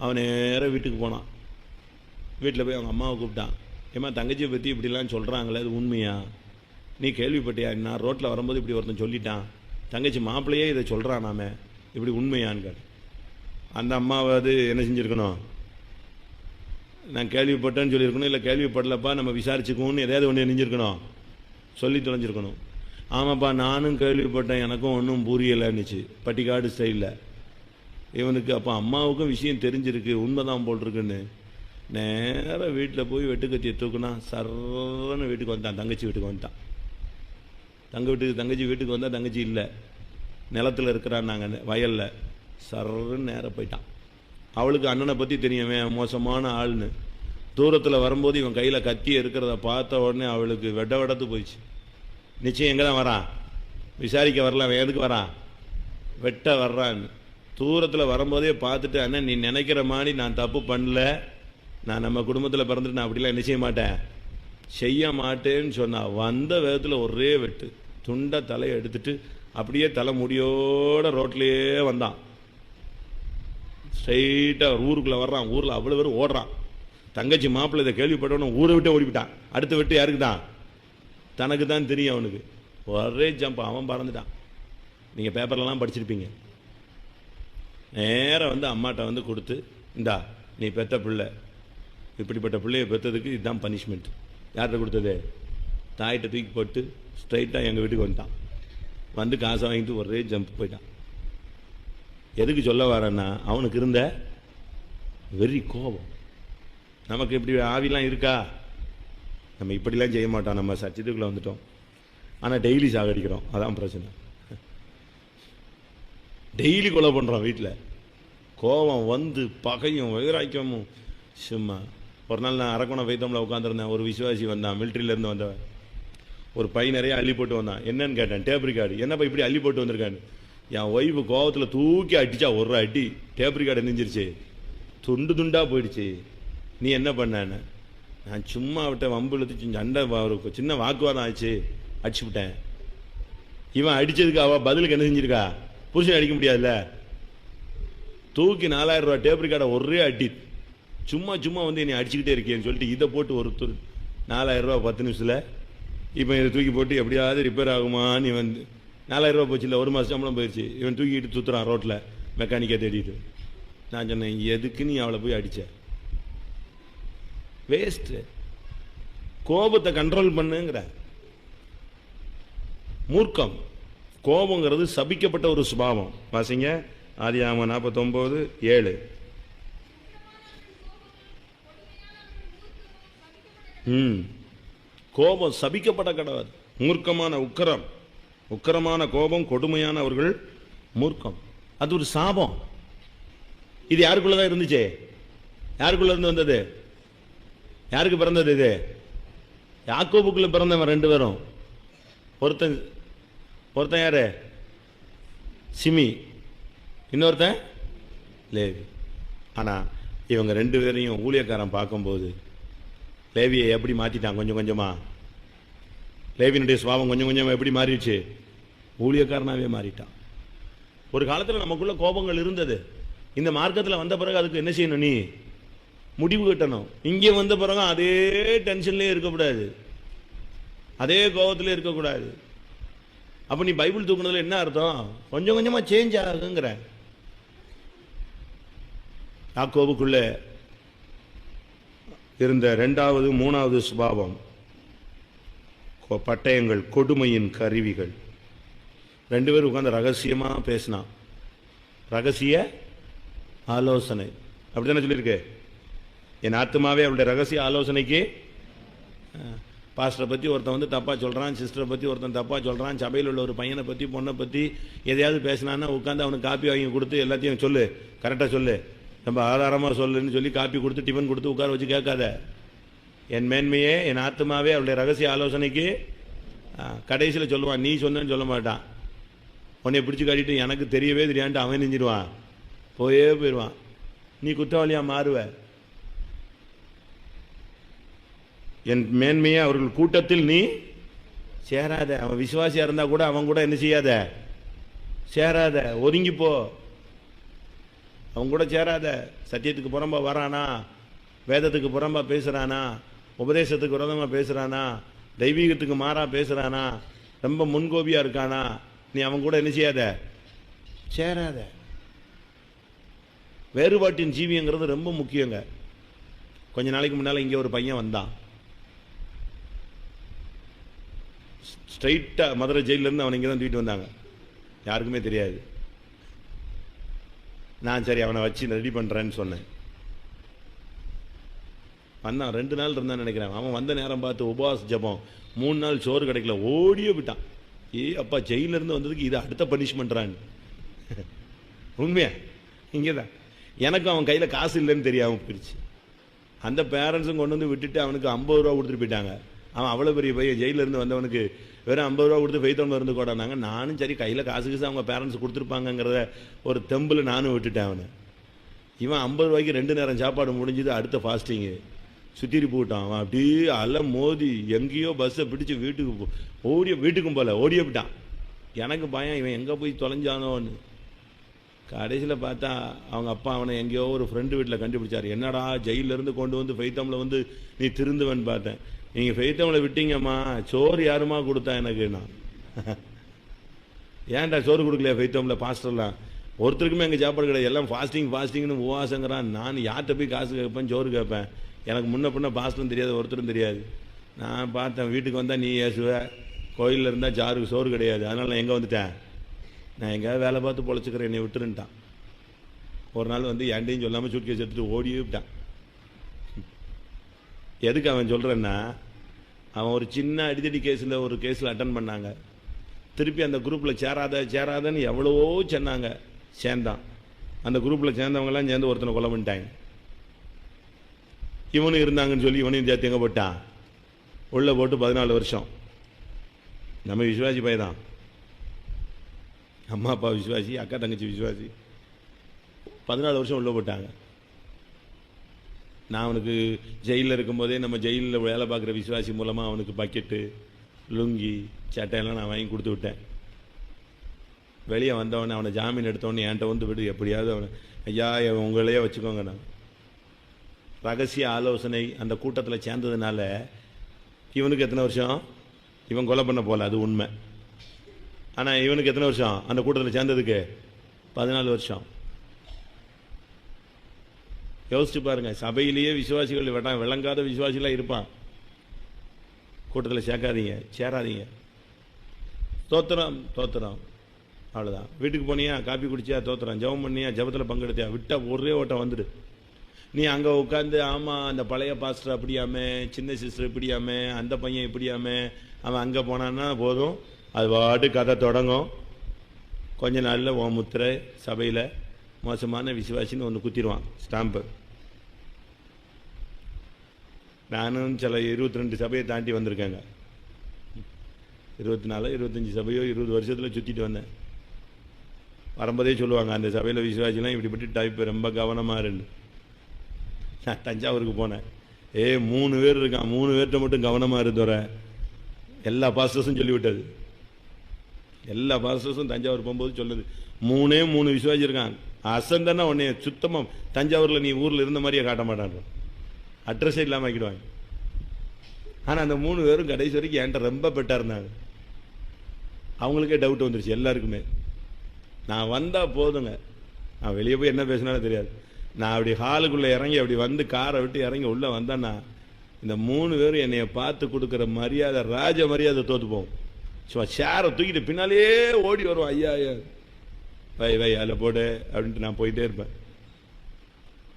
அவன் நேராக வீட்டுக்கு போனான். வீட்டில் போய் அவங்க அம்மாவை கூப்பிட்டான். ஏம்மா, தங்கச்சியை பற்றி இப்படிலாம் சொல்கிறாங்களே, அது உண்மையா? நீ கேள்விப்பட்டியா? நான் ரோட்டில் வரும்போது இப்படி ஒருத்தன் சொல்லிட்டான், தங்கச்சி மாப்பிள்ளையே இதை சொல்கிறான், நாம இப்படி உண்மையான்னு கேட்டு. அந்த அம்மாவை அது என்ன செஞ்சுருக்கணும்? நான் கேள்விப்பட்டேன்னு சொல்லியிருக்கணும், இல்லை கேள்விப்படலப்பா நம்ம விசாரிச்சுக்கோன்னு எதையாவது ஒன்று நெஞ்சிருக்கணும், சொல்லி தொலைஞ்சிருக்கணும். ஆமாப்பா, நானும் கேள்விப்பட்டேன், எனக்கும் ஒன்றும் புரியலைன்னுச்சு பட்டிக்காடு ஸ்டைலில். இவனுக்கு அப்போ அம்மாவுக்கும் விஷயம் தெரிஞ்சிருக்கு, உண்மைதான் போட்டிருக்குன்னு நேராக வீட்டில் போய் வெட்டுக்கத்தியை தூக்குனா சர்றன்னு வீட்டுக்கு வந்துட்டான். தங்கச்சி வீட்டுக்கு வந்துட்டான். தங்கச்சி வீட்டுக்கு வந்தால் தங்கச்சி இல்லை, நிலத்தில் இருக்கிறான், நாங்கள் வயலில். சர்றன்னு நேராக போயிட்டான். அவளுக்கு அண்ணனை பற்றி தெரியுமே, மோசமான ஆள்னு. தூரத்தில் வரும்போது இவன் கையில் கத்தி இருக்கிறத பார்த்த உடனே அவளுக்கு வெடத்து போயிடுச்சு. நிச்சயம் எங்கே தான் வரான்? விசாரிக்க வரல, அவன் எதுக்கு வரான்? வெட்ட வர்றான்னு. தூரத்தில் வரும்போதே பார்த்துட்டு, அண்ணன் நீ நினைக்கிற மாதிரி நான் தப்பு பண்ணல, நான் நம்ம குடும்பத்தில் பிறந்துட்டு நான் அப்படிலாம் என்ன செய்ய மாட்டேன்னு சொன்னா. வந்த வேகத்தில் ஒரே வெட்டு, துண்டை தலையை எடுத்துட்டு அப்படியே தலை முடியோட ரோட்லேயே வந்தான். ஸ்ட்ரைட்டாக ஊருக்குள்ளே வர்றான். ஊரில் அவ்வளோ பேரும் ஓடுறான். தங்கச்சி மாப்பிள்ளை இதை கேள்விப்பட்டவனும் ஊரை விட்டு ஓடிவிட்டான். அடுத்த வெட்டு யாருக்கு தான்? தனக்கு தான் தெரியும். அவனுக்கு ஒரே ஜம்ப், அவன் பறந்துட்டான். நீங்கள் பேப்பர்லாம் படிச்சிருப்பீங்க. நேராக வந்து அம்மாட்ட வந்து கொடுத்து, இந்தா நீ பெத்த பிள்ளை, இப்படிப்பட்ட பிள்ளையை பெற்றதுக்கு இதுதான் பனிஷ்மெண்ட். யார்கிட்ட கொடுத்தது? தாயிட்ட தூக்கி போட்டு ஸ்ட்ரைட்டாக எங்கள் வீட்டுக்கு வந்துட்டான். வந்து காசை வாங்கிட்டு ஒரே ஜம்ப் போயிட்டான். எதுக்கு சொல்ல வரேன்னா, அவனுக்கு இருந்த வெறி கோபம். நமக்கு இப்படி ஆவிலாம் இருக்கா? நம்ம இப்படிலாம் செய்ய மாட்டோம், நம்ம சச்சித்துக்குள்ளே வந்துட்டோம். ஆனால் டெய்லி சாகடிக்கிறோம், அதான் பிரச்சனை. டெய்லி கொலை பண்ணுறோம் வீட்டில். கோபம் வந்து பகையும் வைராக்கியமும் சும்மா. ஒரு நாள் நான் அரக்கோணம் வைத்தோம்ல உட்காந்துருந்தேன். ஒரு விசுவாசி வந்தான், மிலிட்ரியிலேருந்து வந்தவன். ஒரு பை நிறைய அள்ளி போட்டு வந்தான். என்னன்னு கேட்டேன். Tape record. என்னப்பா இப்படி அள்ளி போட்டு வந்திருக்கான்னு. என் ஒய்ஃபு கோபத்தில் தூக்கி அடிச்சா, ஒரு அடி டேப் ரிகார்டு நெஞ்சிருச்சு, துண்டு துண்டாக போயிடுச்சு. நீ என்ன பண்ணேன்னு. நான் சும்மா விட்ட வம்பு இழுத்து சண்டை, ஒரு சின்ன வாக்குவாதம் ஆச்சு, அடிச்சு விட்டேன். இவன் அடிச்சதுக்கு அவ பதிலுக்கு என்ன செஞ்சிருக்கா? புருஷன் அடிக்க முடியாதுல்ல, தூக்கி 4000 ரூபாய் டேப் ரெக்கார்டை ஒரே அடி, சும்மா சும்மா வந்து என்னை அடிச்சுக்கிட்டே இருக்கேன்னு சொல்லிட்டு இதை போட்டு ஒரு 4000 ரூபாய் 10 நிமிஷத்தில். இப்போ இதை தூக்கி போட்டு எப்படியாவது ரிப்பேர் ஆகுமான்னு வந்து 4000 ரூபாய் போச்சு இல்லை, 1 மாதம் சம்பளம் போயிடுச்சு. இவன் தூக்கிட்டு சுற்றுறான் ரோட்டில் மெக்கானிக்கை தேடிட்டு. நான் சொன்னேன், எதுக்கு நீ அவளை போய் அடிச்ச? வேஸ்ட்டு. கோபத்தை கண்ட்ரோல் பண்ணுங்கிற. மூர்க்கம். கோபங்கிறது சபிக்கப்பட்ட ஒரு சுபாவம். வாசிங்க ஆதியாகமம் 49:7. கோபம் சபிக்கப்பட்ட கடவுள். மூர்க்கமான உக்கரமான கோபம், கொடுமையான அவர்கள் மூர்க்கம். அது ஒரு சாபம். இது யாருக்குள்ளதான் இருந்துச்சு? யாருக்குள்ள இருந்து வந்தது? யாருக்கு பிறந்தது இது? யாக்கோபுக்குள்ள பிறந்தவன் 2 பேரும். ஒருத்தன் யாரு? சிமி, இன்னொருத்தன் லேவி. ஆனா இவங்க 2 பேரையும் ஊழியக்காரன் பார்க்கும்போது லேவியை எப்படி மாத்திட்டான்? கொஞ்சம் கொஞ்சமா லேவியினுடைய சுபாவம் கொஞ்சம் கொஞ்சமா எப்படி மாறிடுச்சு? ஊழியக்காரனாவே மாறிட்டான். ஒரு காலத்தில் நமக்குள்ள கோபங்கள் இருந்தது. இந்த மார்க்கத்தில் வந்த பிறகு அதுக்கு என்ன செய்யணும்? நீ முடிவு கட்டணும். இங்கே வந்த பிறகு அதே டென்ஷன்லேயே இருக்கக்கூடாது, அதே கோபத்திலே இருக்கக்கூடாது. அப்ப நீ பைபிள் தூக்குனதுல என்ன அர்த்தம்? கொஞ்சம் கொஞ்சமா சேஞ்ச் ஆகுங்கிற. யாக்கோபுக்குள்ள இருந்த 2வது 3வது சுபாவம் பட்டயங்கள், கொடுமையின் கருவிகள். 2 பேரும் உட்கார்ந்து ரகசியமா பேசினான். ரகசிய ஆலோசனை. அப்படித்தானே சொல்லியிருக்கு. என் ஆத்மாவே அவளுடைய ரகசிய ஆலோசனைக்கு. பாஸ்டரை பற்றி ஒருத்தன் வந்து தப்பாக சொல்கிறான், சிஸ்டரை பற்றி ஒருத்தன் தப்பாக சொல்கிறான், சபையில் உள்ள ஒரு பையனை பற்றி பொண்ணை பற்றி எதையாவது பேசினான்னா உட்காந்து அவனுக்கு காப்பி வாங்கி கொடுத்து எல்லாத்தையும் சொல்லு, கரெக்டாக சொல்லு, நம்ம ஆதாரமாக சொல்லுன்னு சொல்லி காப்பி கொடுத்து டிஃபன் கொடுத்து உட்கார வச்சு கேட்காத. என் மேன்மையே என் ஆத்மாவே அவளுடைய ரகசிய ஆலோசனைக்கு. கடைசியில் சொல்லுவான், நீ சொன்னேன்னு சொல்ல மாட்டான். உன்னை பிடிச்சி காட்டிட்டு எனக்கு தெரியவே தெரியான்ட்டு அவன் நெஞ்சிடுவான், போயிடுவான். நீ குற்றவாளியாக மாறுவ. என் மேன்மையை அவர்கள் கூட்டத்தில் நீ சேராத. அவன் விசுவாசியா இருந்தா கூட அவன் கூட என்ன செய்யாத? சேராத, ஒதுங்கிப்போ. அவன் கூட சேராத. சத்தியத்துக்கு புறம்பா வரானா, வேதத்துக்கு புறம்பா பேசுறானா, உபதேசத்துக்கு விரோதமா பேசுறானா, தெய்வீகத்துக்கு மாறா பேசுறானா, ரொம்ப முன்கோபியா இருக்கானா, நீ அவன் கூட என்ன செய்யாத? சேராத. வேறுபாட்டின் ஜீவியங்கிறது ரொம்ப முக்கியங்க. கொஞ்ச நாளைக்கு முன்னால இங்கே ஒரு பையன் வந்தான். ஸ்ட்ரைட்டா மதுரை ஜெயிலிருந்து அவனை இங்கே தான் தூக்கிட்டு வந்தாங்க. யாருக்குமே தெரியாது. நான் சரி அவனை வச்சு ரெடி பண்றேன்னு சொன்னேன். வந்தான், 2 நாள் இருந்தான்னு நினைக்கிறேன். அவன் வந்த நேரம் பார்த்து உபவாச ஜபம், 3 நாள் சோறு கிடைக்கல, ஓடியே விட்டான். அப்பா ஜெயிலிருந்து வந்ததுக்கு இது அடுத்த பனிஷ்மெண்ட்றான். உண்மையா? இங்கேதான் எனக்கும் அவன் கையில் காசு இல்லைன்னு தெரியாமல் போயிடுச்சு. அந்த பேரண்ட்ஸும் கொண்டு வந்து விட்டுட்டு அவனுக்கு 50 ரூபா கொடுத்துட்டு போயிட்டாங்க. அவன் அவ்வளோ பெரிய பையன், ஜெயிலிருந்து வந்தவனுக்கு வெறும் 50 ரூபா கொடுத்து ஃபெய்த்தோன் மருந்து கொண்டாங்க. நானும் சரி கையில் காசு அவங்க பேரண்ட்ஸ் கொடுத்துருப்பாங்கிறத ஒரு தெம்பில் நானும் விட்டுட்டேன் அவனை. இவன் 50 ரூபாய்க்கு 2 நேரம் சாப்பாடு முடிஞ்சது. அடுத்த ஃபாஸ்டிங்கு சுத்திரி போட்டான். அவன் அப்படியே அலை மோதி எங்கேயோ பஸ்ஸை பிடிச்சி வீட்டுக்கும் போல ஓடியே விட்டான். எனக்கு பயம், இவன் எங்கே போய் தொலைஞ்சானோன்னு. கடைசியில் பார்த்தா அவங்க அப்பா அவனை எங்கேயோ ஒரு ஃப்ரெண்டு வீட்டில் கண்டுபிடிச்சார். என்னடா ஜெயிலிருந்து கொண்டு வந்து ஃபெய்த்தமில் வந்து நீ திருந்துவன்னு பார்த்தேன். நீங்கள் ஃபெய்த்தமில் விட்டீங்கம்மா, சோறு யாருமா கொடுத்தா எனக்கு? நான் ஏன்டா சோறு கொடுக்கலையா ஃபெய்த்தமில்? பாஸ்டர்லாம் ஒருத்தருக்குமே எங்கள் சாப்பாடு கிடையாது, எல்லாம் ஃபாஸ்டிங்னு உபவாசங்கிறான். நான் யார்கிட்ட போய் காசு கேட்பேன், சோறு கேட்பேன்? எனக்கு முன்ன பின்ன பாஸ்டரும் தெரியாது, ஒருத்தரும் தெரியாது. நான் பார்த்தேன், வீட்டுக்கு வந்தால் நீ ஏசுவ, கோயிலில் இருந்தால் சோறு கிடையாது. அதனால் நான் எங்கே வந்துட்டேன்? நான் எங்கேயாவது வேலை பார்த்து பொழைச்சிக்கிறேன், என்னை விட்டுருன்ட்டான். ஒரு நாள் வந்து என்கிட்டையும் சொல்லாமல் சூட்கேஸ் எடுத்துட்டு ஓடியே விட்டான். எதுக்கு அவன் சொல்கிறேன்னா, அவன் ஒரு சின்ன அடித்தடி கேஸில் ஒரு கேஸில் அட்டன் பண்ணாங்க. திருப்பி அந்த குரூப்பில் சேராதன்னு எவ்வளவோ சொன்னாங்க. சேர்ந்தான். அந்த குரூப்பில் சேர்ந்தவங்கலாம் சேர்ந்து ஒருத்தனை கொலை பண்ணிட்டாங்க. இவனும் இருந்தாங்கன்னு சொல்லி இவனையும் சேர்த்து எங்கே போட்டான்? உள்ளே போட்டு 14 வருஷம். நம்ம விசுவாசி பையதான், அம்மா அப்பா விசுவாசி, அக்கா தங்கச்சி விசுவாசி. 14 வருஷம் உள்ளே போட்டாங்க. நான் அவனுக்கு ஜெயிலில் இருக்கும்போதே நம்ம ஜெயிலில் வேலை பார்க்குற விசுவாசி மூலமாக அவனுக்கு பக்கெட்டு, லுங்கி, சட்டையெல்லாம் நான் வாங்கி கொடுத்து விட்டேன். வெளியே வந்தவனே அவனை ஜாமீன் எடுத்தவொடனே என்கிட்ட வந்து விடு, எப்படியாவது அவனை ஐயா உங்களையே வச்சுக்கோங்க. நான் ரகசிய ஆலோசனை அந்த கூட்டத்தில் சேர்ந்ததுனால இவனுக்கு எத்தனை வருஷம்? இவன் கொலை பண்ண போல, அது உண்மை. ஆனால் இவனுக்கு எத்தனை வருஷம் அந்த கூட்டத்தில் சேர்ந்ததுக்கு? 14 வருஷம். யோசிச்சு பாருங்க. சபையிலேயே விசுவாசிகள் விளங்காத விசுவாசிகளாக இருப்பான். கூட்டத்தில் சேர்க்காதீங்க, சேராதீங்க. தோத்திரம் தோத்திரம், அவ்வளோதான். வீட்டுக்கு போனியா, காப்பி குடிச்சியா, தோத்திரம். ஜெபம் பண்ணியா, ஜெபத்தில் பங்கெடுத்தியா, விட்டா ஒரே ஓட்டம் வந்துடு. நீ அங்கே உட்காந்து ஆமாம் அந்த பழைய பாஸ்டர் அப்படியாமே, சின்ன சிஸ்டர் இப்படியாமே, அந்த பையன் இப்படியாமே, அவன் அங்கே போனான்னா போதும், அது பாட்டு கதை தொடங்கும். கொஞ்ச நாளில் உன் முத்திரை சபையில் மோசமான விசுவாசின்னு ஒன்று குத்திடுவான், ஸ்டாம்பு. நானும் சில 22 சபையை தாண்டி வந்திருக்கேங்க. 24 25 சபையோ 20 வருஷத்தில் சுற்றிட்டு வந்தேன். வரும்போதே சொல்லுவாங்க, அந்த சபையில் விசுவாசிலாம் இப்படிப்பட்டு டைப்பு, ரொம்ப கவனமாக இருந்து. நான் தஞ்சாவூருக்கு போனேன். 3 பேர் இருக்கான், 3 பேர்கிட்ட மட்டும் கவனமாக இருந்தோற. எல்லா பாஸ்டர்ஸும் சொல்லிவிட்டது. எல்லா பாஸ்டர்ஸும் தஞ்சாவூர் போகும்போது சொல்லுது, 3 விசுவாசி இருக்கான். அசந்தன்னா உன்னை சுத்தமாக தஞ்சாவூரில் நீ ஊரில் இருந்த மாதிரியே காட்ட மாட்டான், அட்ரஸே இல்லாமல் ஆக்கிடுவாங்க. ஆனால் அந்த 3 பேரும் கடைசி வரைக்கும் என்கிட்ட ரொம்ப பெட்டாக இருந்தாங்க. அவங்களுக்கே டவுட் வந்துருச்சு எல்லாருக்குமே. நான் வந்தால் போதுங்க, நான் வெளியே போய் என்ன பேசினாலும் தெரியாது. நான் அப்படி ஹாலுக்குள்ளே இறங்கி அப்படி வந்து காரை விட்டு இறங்கி உள்ளே வந்தேன்னா இந்த 3 பேரும் என்னைய பார்த்து கொடுக்குற மரியாதை, ராஜ மரியாதை தோற்று போகும். சும்மா சேரை தூக்கிட்டு பின்னாலே ஓடி வருவோம், ஐயா ஐயா வை வை அதில் போடு அப்படின்ட்டு நான் போயிட்டே இருப்பேன்.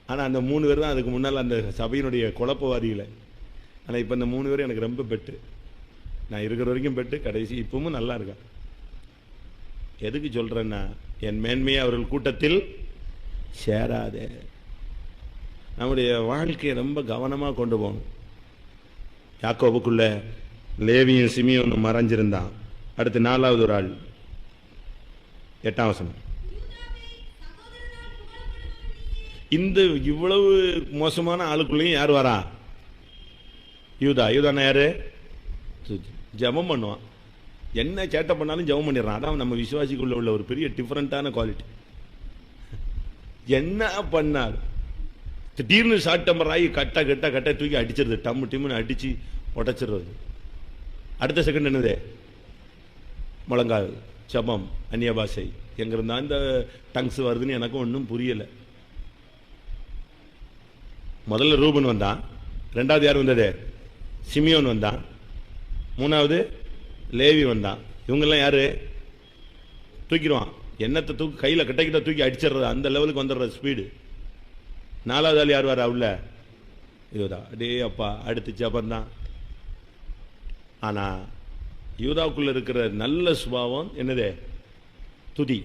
ஆனால் அந்த 3 பேர் தான் அதுக்கு முன்னால் அந்த சபையினுடைய குழப்பவாதிகளை. ஆனால் இப்போ இந்த 3 பேரும் எனக்கு ரொம்ப பெட்டு. நான் இருக்கிற வரைக்கும் பெட்டு, கடைசி இப்பவும் நல்லா இருக்கேன். எதுக்கு சொல்கிறேன்னா, என் மேன்மையை அவர்கள் கூட்டத்தில் சேராதே. நம்முடைய வாழ்க்கையை ரொம்ப கவனமாக கொண்டு போகணும். யாக்கோபுக்குள்ள லேவியும் சிமியோனும் மறைஞ்சிருந்தான். அடுத்து 4வது ஒரு ஆள், 8ஆம் வசனம். இந்த இவ்வளவு மோசமான ஆளுக்குள்ளேயும் யார் வரா? யூதா. யூதானா யாரு? ஜெபம் பண்ணுவான். என்ன சேட்டை பண்ணாலும் ஜெபம் பண்ணிடுறான். அதான் நம்ம விசுவாசிக்குள்ள உள்ள ஒரு பெரிய டிஃபரெண்டான குவாலிட்டி. என்ன பண்ணால் திடீர்னு ஷார்ட் டெம்பர் ஆகி கட்ட தூக்கி அடிச்சிருது, டம்மு டிம்முன்னு அடிச்சு உடைச்சிடுறது. அடுத்த செகண்ட் என்னது? முழங்கால் ஜெபம், அந்நிய பாஷை. எங்கிருந்தா இந்த டங்ஸ் வருதுன்னு எனக்கும் ஒன்றும் புரியலை. முதல்ல ரூபன் வந்தான், 2வது யார் வந்தது? சிமியோன் வந்தான், 3வது லேவி வந்தான். இவங்கெல்லாம் யாரு? தூக்கிடுவான். என்னத்தை தூக்கி கையில் கிட்ட தூக்கி அடிச்சிடுறது, அந்த லெவலுக்கு வந்துடுறது ஸ்பீடு. 4வது ஆள் யார் வர உள்ள? யூதா. அடே அப்பா, அடுத்து ஜபந்தான். ஆனால் யூதாவுக்குள்ள இருக்கிற நல்ல சுபாவம் என்னது? துதி.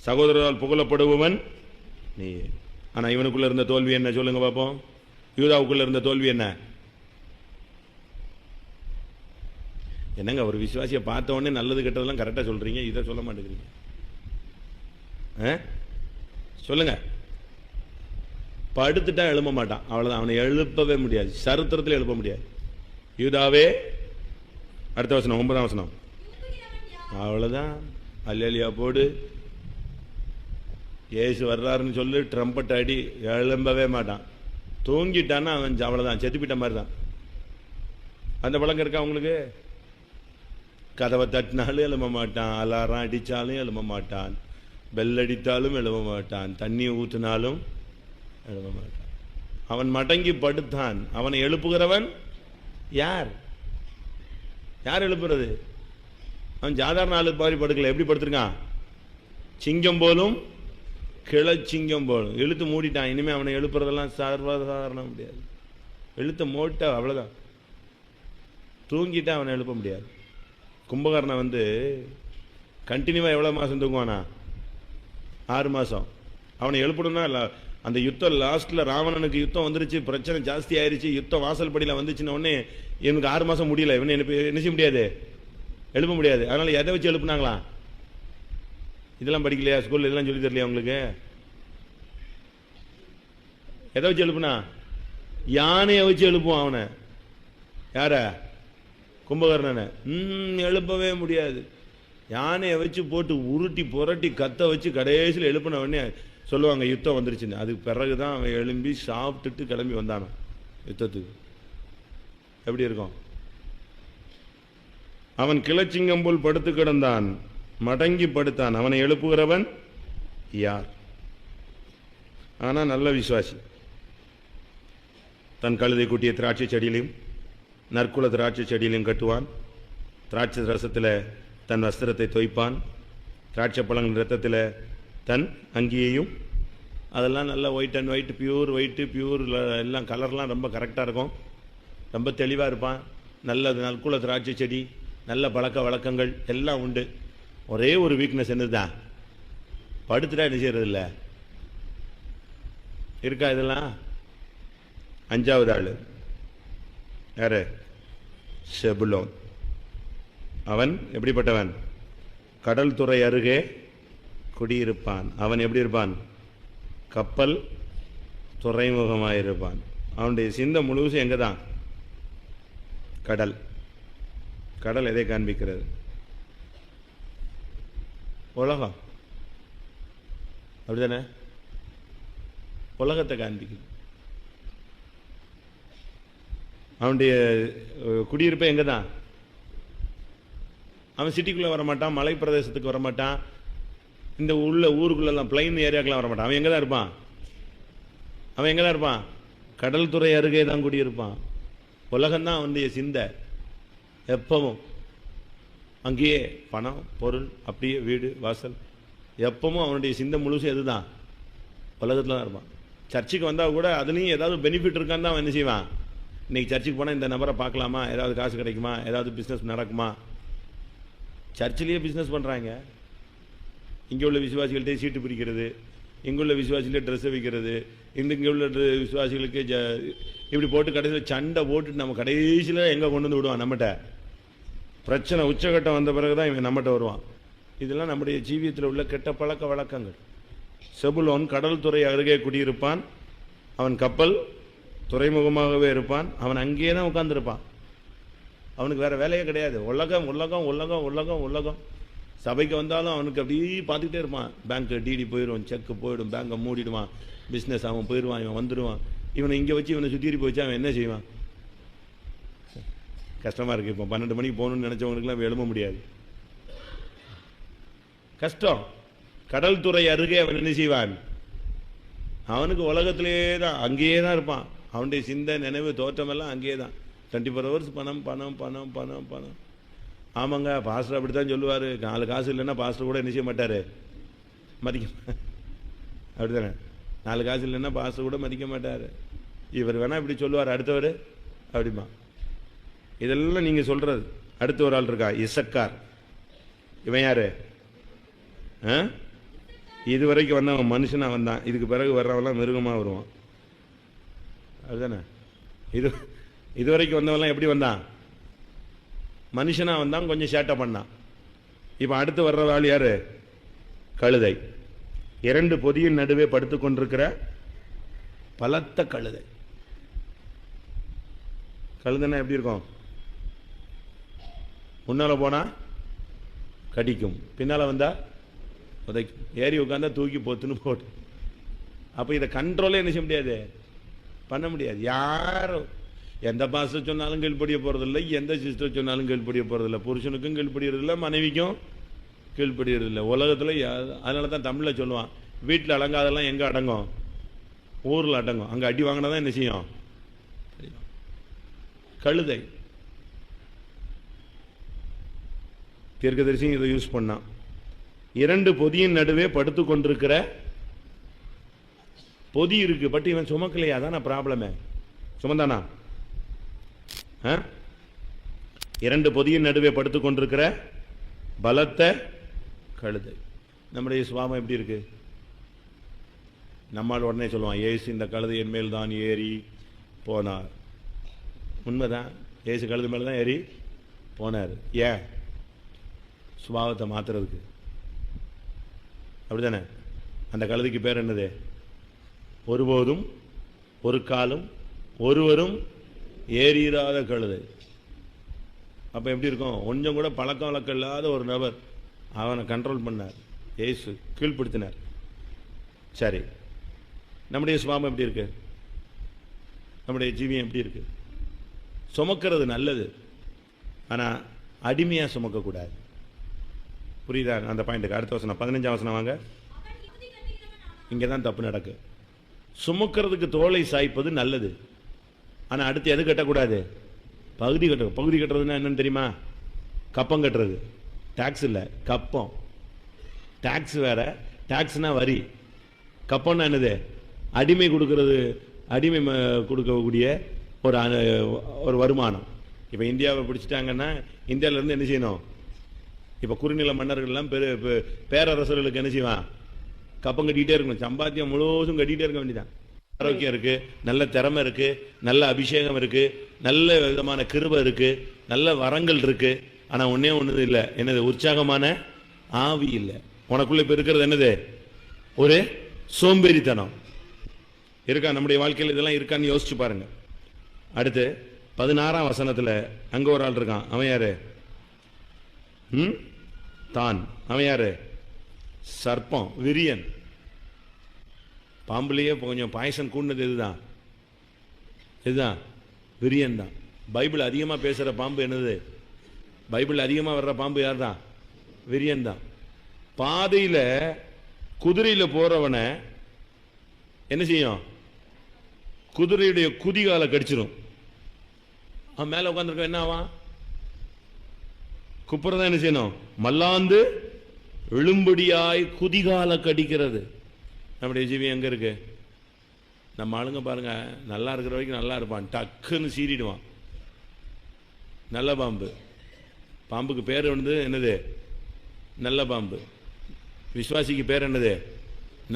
சகோதரரால் புகழப்படுபவன் நீ. ஆனால் இவனுக்குள்ள இருந்த தோல்வி என்ன சொல்லுங்க பார்ப்போம். யூதாவுக்குள்ள இருந்த தோல்வி என்ன? என்னங்க ஒரு விசுவாசியை பார்த்த உடனே நல்லது கெட்டதெல்லாம் கரெக்டாக சொல்றீங்க, இதை சொல்ல மாட்டேங்கிறீங்க. சொல்லுங்க. படுத்துட்டா எழுப்ப மாட்டான், அவ்வளவுதான். அவனை எழுப்பவே முடியாது, சரித்திரத்தில் எழுப்ப முடியாது. யூதாவே, அடுத்த வசனம் 9ஆம் வசனம். அவ்வளவுதான், அல்லேலியா போடு, ஏசு வர்றாருன்னு சொல்லு, ட்ரம்பட் அடி, எழும்பவே மாட்டான். தூங்கிட்டான்னா அவன் அவ்வளவுதான், செத்துப்பிட்ட மாதிரி தான். அந்த பழக்கம் இருக்கா உங்களுக்கு? கதவை தட்டினாலும் எழும்ப மாட்டான், அலாரம் அடித்தாலும் எழும்ப மாட்டான், பெல் அடித்தாலும் எழும்ப மாட்டான், தண்ணி ஊற்றினாலும் எழும்ப மாட்டான். அவன் மடங்கி படுத்தான். அவனை எழுப்புகிறவன் யார்? யார் எழுப்புறது? அவன் சாதாரண ஆளு மாதிரி படுக்கல. எப்படி படுத்திருக்கான்? சிங்கம் போலும் கிளச்சிங்கம் போலும். இழுத்து மூடிட்டான். இனிமே அவனை எழுப்புறதெல்லாம் சர்வசாதாரண முடியாது. இழுத்து மூட்டா அவ்வளவுதான். தூங்கிட்டா அவனை எழுப்ப முடியாது. கும்பகர்ணனை வந்து கண்டினியூவா எவ்வளவு மாசம் தூங்குவானா? 6 மாசம். அவனை எழுப்பணும்னா அந்த யுத்தம் லாஸ்ட்ல ராவணனுக்கு யுத்தம் வந்துருச்சு, பிரச்சனை ஜாஸ்தி ஆயிருச்சு, யுத்தம் வாசல் படியில வந்துச்சுன்னு உடனே இவனுக்கு 6 மாசம் முடியல. இவனை என்ன செய்ய முடியாது? எழுப்ப முடியாது. அதனால எதை வச்சு எழுப்புனாங்களா? இதெல்லாம் படிக்கலையா? ஸ்கூல்ல இதெல்லாம் சொல்லி தரலையா உங்களுக்கு? எதை வச்சு எழுப்புனா? யானையை வச்சு எழுப்புவான் அவனை. யார? கும்பகர்ணனை. எழுப்பவே முடியாது. யானையை வச்சு போட்டு உருட்டி புரட்டி கத்த வச்சு கடைசியில் எழுப்பின உடனே சொல்லுவாங்க யுத்தம் வந்துருச்சுன்னு. அதுக்கு பிறகுதான் அவன் எழும்பி சாப்பிட்டுட்டு கிளம்பி வந்தானான் யுத்தத்துக்கு. எப்படி இருக்கும்? அவன் கிளச்சிங்கம் போல் படுத்து கிடந்தான், மடங்கி படுத்தான், அவனை எழுப்புகிறவன் யார்? ஆனா நல்ல விசுவாசி. தன் கழுதை கூட்டிய திராட்சை செடியிலையும் நற்குல திராட்சை செடியிலையும் கட்டுவான். திராட்சை ரசத்தில் தன் வஸ்திரத்தை தோய்ப்பான். திராட்சை பழங்கள் ரத்தத்தில் தன் அங்கியையும், அதெல்லாம் நல்லா white and white, pure white, pure எல்லாம் கலர்லாம் ரொம்ப கரெக்டாக இருக்கும். ரொம்ப தெளிவாக இருப்பான். நல்ல நற்குல திராட்சை செடி, நல்ல பழக்க வழக்கங்கள் எல்லாம் உண்டு. ஒரே ஒரு வீக்னஸ் என்னதுதான், படுத்துட்டா என்ன செய்யறது இல்லை இருக்கா? இதெல்லாம் அஞ்சாவது ஆளு யாரு? செபுலோன். அவன் எப்படிப்பட்டவன்? கடல் துறை அருகே குடியிருப்பான். அவன் எப்படி இருப்பான்? கப்பல் துறைமுகமாயிருப்பான். அவனுடைய சிந்தை முழுசும் எங்க தான்? கடல். கடல் எதை காண்பிக்கிறது? உலகம். அப்படிதானே? உலகத்தை காண்பிக்குது. அவனுடைய குடியிருப்பை எங்க தான்? அவன் சிட்டிக்குள்ள வரமாட்டான், மலை பிரதேசத்துக்கு வரமாட்டான், இந்த உள்ள ஊருக்குள்ளெல்லாம் பிளைன் ஏரியாக்கெல்லாம் வரமாட்டான். அவன் எங்க தான் இருப்பான்? அவன் எங்க தான் இருப்பான்? கடல் துறை அருகே தான் குடியிருப்பான். உலகம்தான் அவனுடைய சிந்தை. எப்பவும் அங்கேயே பணம் பொருள், அப்படியே வீடு வாசல், எப்பவும் அவனுடைய சிந்தை முழுசும் எதுதான்? உலகத்துல தான் இருப்பான். சர்ச்சுக்கு வந்தா கூட அதுலேயும் ஏதாவது பெனிஃபிட் இருக்கான்னு தான் அவன் என்ன செய்வான்? இன்னைக்கு சர்ச்சுக்கு போனால் இந்த நபரை பார்க்கலாமா, ஏதாவது காசு கிடைக்குமா, ஏதாவது பிஸ்னஸ் நடக்குமா? சர்ச்சிலேயே பிஸ்னஸ் பண்ணுறாங்க. இங்கே உள்ள விசுவாசிகள்கிட்ட சீட்டு பிரிக்கிறது, இங்குள்ள விசுவாசிகளே ட்ரெஸ்ஸை விற்கிறது, இங்கே உள்ள விசுவாசிகளுக்கு இப்படி போட்டு கடைசியில் சண்டை போட்டுட்டு நம்ம கடைசியில் எங்கே கொண்டு வந்து விடுவான்? நம்மகிட்ட பிரச்சனை உச்சகட்டம் வந்த பிறகு தான் இவன் நம்மகிட்ட வருவான். இதெல்லாம் நம்முடைய ஜீவியத்தில் உள்ள கெட்ட பழக்க வழக்கங்கள். செபுலோன் கடல் துறை அருகே குடியிருப்பான். அவன் கப்பல் துறைமுகமாகவே இருப்பான். அவன் அங்கேயே தான் உட்கார்ந்துருப்பான். அவனுக்கு வேற வேலையே கிடையாது. உலகம் உலகம் உலகம் உலகம் உலகம். சபைக்கு வந்தாலும் அவனுக்கு அப்படியே பார்த்துக்கிட்டே இருப்பான். பேங்க்கு டிடி போயிடும், செக்கு போயிடும், பேங்கை மூடிடுவான், பிஸ்னஸ் அவன் போயிடுவான், இவன் வந்துடுவான். இவனை இங்கே வச்சு இவனை சுற்றி போச்சு அவன் என்ன செய்வான்? கஷ்டமா இருக்கு. இப்போ 12 மணிக்கு போகணும்னு நினைச்சவங்களுக்குலாம் எழும்ப முடியாது, கஷ்டம். கடல் துறை அருகே அவன் என்ன செய்வான்? அவனுக்கு உலகத்திலே தான், அங்கேயே தான் இருப்பான். அவனுடைய சிந்தை நினைவு தோற்றமெல்லாம் அங்கேயே தான். 24 hours பணம் பணம் பணம் பணம் பணம். ஆமாங்க, பாஸ்டர் அப்படித்தான் சொல்லுவார். 4 காசு இல்லைன்னா பாஸ்டர் கூட என்ன செய்ய மாட்டார்? மதிக்க. அப்படித்தானே? 4 காசு இல்லைன்னா பாஸ்டர் கூட மதிக்க மாட்டார். இவர் வேணா இப்படி சொல்லுவார், அடுத்தவர் அப்படிமா. இதெல்லாம் நீங்கள் சொல்கிறது. அடுத்த ஒரு ஆள் இருக்கா, இசக்கார். இவன் யாரு? இதுவரைக்கும் வந்தவன் மனுஷனா வந்தான், இதுக்கு பிறகு வர்றவெல்லாம் மிருகமாக வருவான். அதுதானே? இதுவரைக்கும் வந்தவெல்லாம் எப்படி வந்தான்? மனுஷனா வந்தான், கொஞ்சம் சேட்டை பண்ணான். இப்போ அடுத்து வர்ற ஆள் யாரு? கழுதை. 2 பொதியின் நடுவே படுத்துக் கொண்டிருக்கிற பலத்த கழுதை. கழுதைன்னா எப்படி இருக்கும்? முன்னால போனா கடிக்கும், பின்னால வந்தா உதைக்கும், ஏறி உட்காந்தா தூக்கி போத்துன்னு போட்டு. அப்போ இதை கண்ட்ரோலே என்ன செய்ய முடியாது, பண்ண முடியாது. யாரும் எந்த பாஸ்டர் சொன்னாலும் கீழ்ப்படிய போறதில்லை, எந்த சிஸ்டர் சொன்னாலும் கீழ்ப்படிய போறதில்லை. புருஷனுக்கும் கீழ்ப்படியறதில்லை, மனைவிக்கும் கீழ்ப்படியறதில்லை உலகத்தில். அதனால தான் தமிழில் சொல்லுவான், வீட்டில் அடங்காதெல்லாம் எங்கே அடங்கும்? ஊரில் அடங்கும். அங்கே அடி வாங்கினா தான் என்ன செய்யும்? கழுதை. தீர்க்கதரிசி இதை யூஸ் பண்ணான். 2 பொதியின் நடுவே படுத்து கொண்டிருக்கிற பொதி இருக்கு, பட் இவன் சுமக்கலையா? தானே ப்ராப்ளமே. சுமந்தானா? 2 பொதியின் நடுவே படுத்து கொண்டிருக்கிற பலத்த கழுதை. நம்முடைய சுவாமம் எப்படி இருக்கு? நம்மால் உடனே சொல்லுவான், ஏசு இந்த கழுதை என் மேல் தான் ஏறி போனார். உண்மைதான், ஏசு கழுது மேல தான் ஏறி போனார். ஏன்? சுபாவத்தை மாத்துறதுக்கு. அப்படித்தானே? அந்த கழுதைக்கு பேர் என்னது? ஒருபோதும் ஒரு காலம் ஒருவரும் ஏறிராத கழுதை. அப்ப எப்படி இருக்கும்? கொஞ்சம் கூட பழக்கம் வழக்கம் இல்லாத ஒரு நபர் அவனை கண்ட்ரோல் பண்ணார், இயேசு கீழ்ப்படுத்தினார். சரி, நம்முடைய சுபாவம் எப்படி இருக்கு? நம்முடைய ஜீவியம் எப்படி இருக்கு? சுமக்கிறது நல்லது, ஆனா அடிமையா சுமக்க கூடாது. புரியுதா அந்த பாயிண்ட்டுக்கு? அடுத்த வசனம் 15ஆம் வசனம் வாங்க. இங்கதான் தப்பு நடக்கு. சுமக்கிறதுக்கு தோலை சாய்ப்பது நல்லது, ஆனா அடுத்து எது கட்டக்கூடாது? பகுதி கட்டுறது. பகுதி கட்டுறதுன்னா என்னன்னு தெரியுமா? கப்பம் கட்டுறது. டாக்ஸ் இல்லை, கப்பம். டாக்ஸ் வேற, டாக்ஸ்னா வரி. கப்பம்னா என்னது? அடிமை கொடுக்கறது, அடிமை கொடுக்கக்கூடிய ஒரு வருமானம். இப்போ இந்தியாவை பிடிச்சிட்டாங்கன்னா இந்தியாவிலேருந்து என்ன செய்யணும்? இப்போ குறுநில மன்னர்கள்லாம் பேரரசர்களுக்கு என்ன செய்வான்? கப்பம் கட்டிகிட்டே இருக்கணும். சம்பாத்தியம் முழுவதும் கட்டிகிட்டே இருக்க வேண்டியதான். ஆரோக்கியம் இருக்கு, நல்ல திறமை இருக்கு, நல்ல அபிஷேகம் இருக்கு, நல்ல விதமான கிருபை இருக்கு, நல்ல வரங்கள் இருக்கு. ஆனா ஒன்னே ஒண்ணு இல்லை, என்னது? உற்சாகமான ஆவி இல்லை. உனக்குள்ள இப்ப இருக்கிறது என்னது? ஒரு சோம்பேறித்தனம் இருக்கா? நம்முடைய வாழ்க்கையில் இதெல்லாம் இருக்கான்னு யோசிச்சு பாருங்க. அடுத்து 16ஆம் வசனத்துல அங்க ஒரு ஆள் இருக்கான். அவன் யாரு? தான். அவன் யாரு? சர்ப்பம், விரியன். பாம்புலேயே கொஞ்சம் பாயசம் கூண்டது இதுதான், இதுதான் விரியன் தான். பைபிள் அதிகமா பேசுற பாம்பு என்னது? பைபிள் அதிகமா வர்ற பாம்பு யார் தான்? விரியன் தான். பாதையில குதிரையில போறவனை என்ன செய்யும்? குதிரையுடைய குதிகால கடிச்சிடும். அவன் மேல உட்காந்துருக்க என்ன ஆவான்? குப்புறதான் என்ன செய்யணும்? மல்லாந்து எழும்படியாய் குதிகால கடிக்கிறது. நம்முடைய ஜீவி எங்க இருக்கு? நம்ம ஆளுங்க பாருங்க, நல்லா இருக்கிற வரைக்கும் நல்லா இருப்பான், டக்குன்னு சீறிடுவான். நல்ல பாம்பு. பாம்புக்கு பேர் வந்து என்னது? நல்ல பாம்பு. விசுவாசிக்கு பேர் என்னது?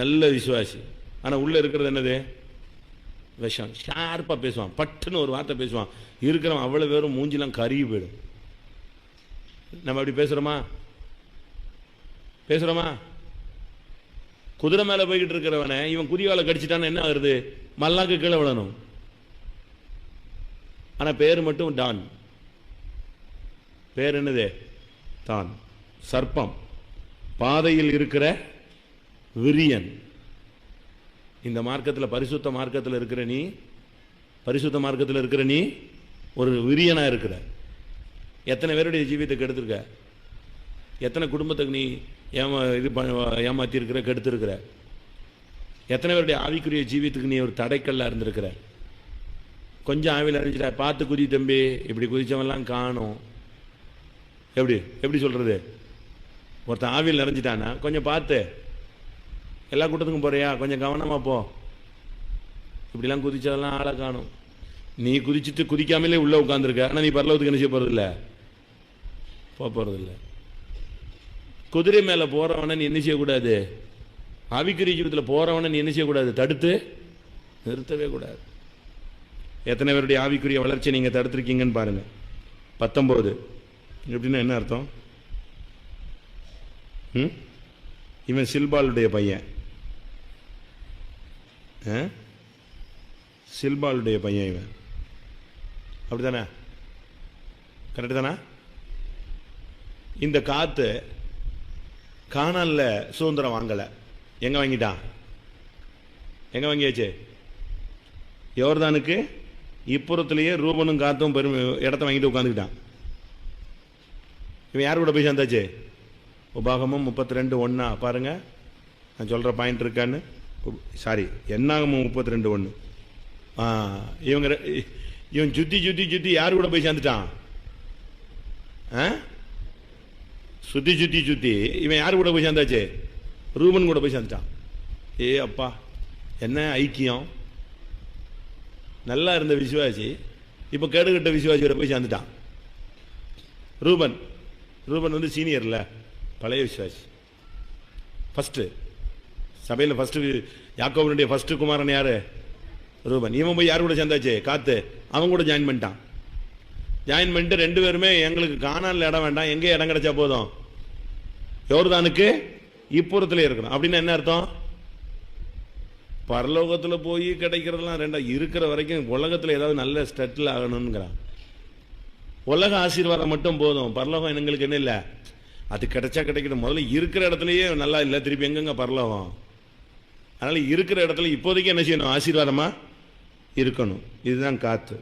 நல்ல விசுவாசி. ஆனா உள்ள இருக்கிறது என்னது? விஷம். ஷார்ப்பா பேசுவான், பட்டுன்னு ஒரு வார்த்தை பேசுவான், இருக்கிறவன் அவ்வளவு பேரும் மூஞ்சிலாம் கருகி போயிடும். நம்ம அப்படி பேசுறோமா? பேசுறோமா? குதிரை மேல போய்கிட்டு இருக்கிறவனை இவன் குதிகால கடிச்சிட்டான்னு என்ன ஆகுது? மல்லாக்கு கீழே விழணும். ஆனா பேர் மட்டும் டான். பேர் என்னது? தான். சர்ப்பம். பாதையில் இருக்கிற விரியன். இந்த மார்க்கத்தில், பரிசுத்த மார்க்கத்தில் இருக்கிற நீ, பரிசுத்த மார்க்கத்தில் இருக்கிற நீ ஒரு விரியனா இருக்கிற. எத்தனை பேருடைய ஜீவியத்தை கெடுத்திருக்க? எத்தனை குடும்பத்துக்கு நீ ஏமாத்தி இருக்கிற, கெடுத்திருக்கிற? எத்தனை பேருடைய ஆவிக்குரிய ஜீவியத்துக்கு நீ ஒரு தடைக்கல்லா இருந்திருக்கிற? கொஞ்சம் ஆவியில் அறிஞ்சிட்டா, பார்த்து குதி தம்பி, இப்படி குதிச்சவெல்லாம் காணும். எப்படி எப்படி சொல்றது? ஒருத்தன் ஆவியில் நிறைஞ்சிட்டானா கொஞ்சம் பார்த்து, எல்லா கூட்டத்துக்கும் போறியா கொஞ்சம் கவனமா போ. இப்படிலாம் குதிச்சதெல்லாம் ஆளை காணும். நீ குதிச்சுட்டு குதிக்காமலே உள்ள உட்காந்துருக்க, ஆனா நீ பரலோகத்துக்கு என்ன செய்ய போறதில்ல? போறதில்லை. குதிரை மேல போறவன நீ என்ன செய்யக்கூடாது? ஆவிக்குரிய ஜீவிதத்தில் போறவன நீ என்ன செய்யக்கூடாது? தடுத்து நிறுத்தவே கூடாது. எத்தனை பேருடைய ஆவிக்குரிய வளர்ச்சி நீங்க தடுத்திருக்கீங்கன்னு பாருங்க. 19 எப்படின்னா என்ன அர்த்தம்? இவன் சில்பாலுடைய பையன், சில்பாலுடைய பையன் இவன். அப்படித்தானே? கரெக்டு தானே? இந்த காத்து கானான்ல சுதந்திரம் வாங்கல. எங்க வாங்கிட்டான்? எங்க வாங்கியாச்சு? யோர்தானுக்கு இப்புறத்திலேயே ரூபனும் காத்தும் பெரும் இடத்த வாங்கிட்டு உட்காந்துக்கிட்டான். இவன் யார் கூட போய் சேர்ந்தாச்சு? உபாகமம் 32:1 பாருங்க. நான் சொல்ற பாயிண்ட் இருக்கான்னு. சாரி, என்னாகமம் 32:1. இவன் சுத்தி சுத்தி சுத்தி யாரு கூட போய் சேர்ந்துட்டான்? சுத்தி சுத்தி சுத்தி இவன் யாரு கூட போய் சேர்ந்தாச்சு? ரூபன் கூட போய் சேர்ந்துட்டான். ஏ அப்பா, என்ன ஐக்கியம்! நல்லா இருந்த விசுவாசி இப்ப கேடுகட்ட விசுவாசியோட போய் சேர்ந்துட்டான். ரூபன் வந்து சீனியர்ல, பழைய விசுவாசி. ஃபர்ஸ்ட் சபையில் ஃபர்ஸ்ட் யாக்கோபனுடைய ஃபர்ஸ்ட் குமாரன் யாரு? ரூபன். இவன் போய் யாரு கூட சேர்ந்தாச்சு? காத்து. அவன் கூட ஜாயின் பண்ணிட்டான். ஜாயின் பண்ணிட்டு ரெண்டு பேருமே எங்களுக்கு கானான்ல இடம் வேண்டாம், எங்கே இடம் கிடைச்சா போதும், யோர்தானுக்கு இப்புறத்துல இருக்கணும். அப்படின்னு என்ன அர்த்தம்? பரலோகத்துல போய் கிடைக்கிறதுலாம் ரெண்டா, இருக்கிற வரைக்கும் உலகத்துல ஏதாவது நல்ல ஸ்டெட்டில் ஆகணும்ங்கிறான். உலக ஆசீர்வாதம் மட்டும் போதும், பரலோகம் எங்களுக்கு என்ன இல்லை. அது கிடைச்சா கிடைக்கணும். முதல்ல இருக்கிற இடத்துலயே நல்லா இல்லை, திருப்பி எங்கெங்க பரலோகம்? அதனால இருக்கிற இடத்துல இப்போதைக்கு என்ன செய்யணும்? ஆசீர்வாதமா இருக்கணும். இதுதான் காத்து.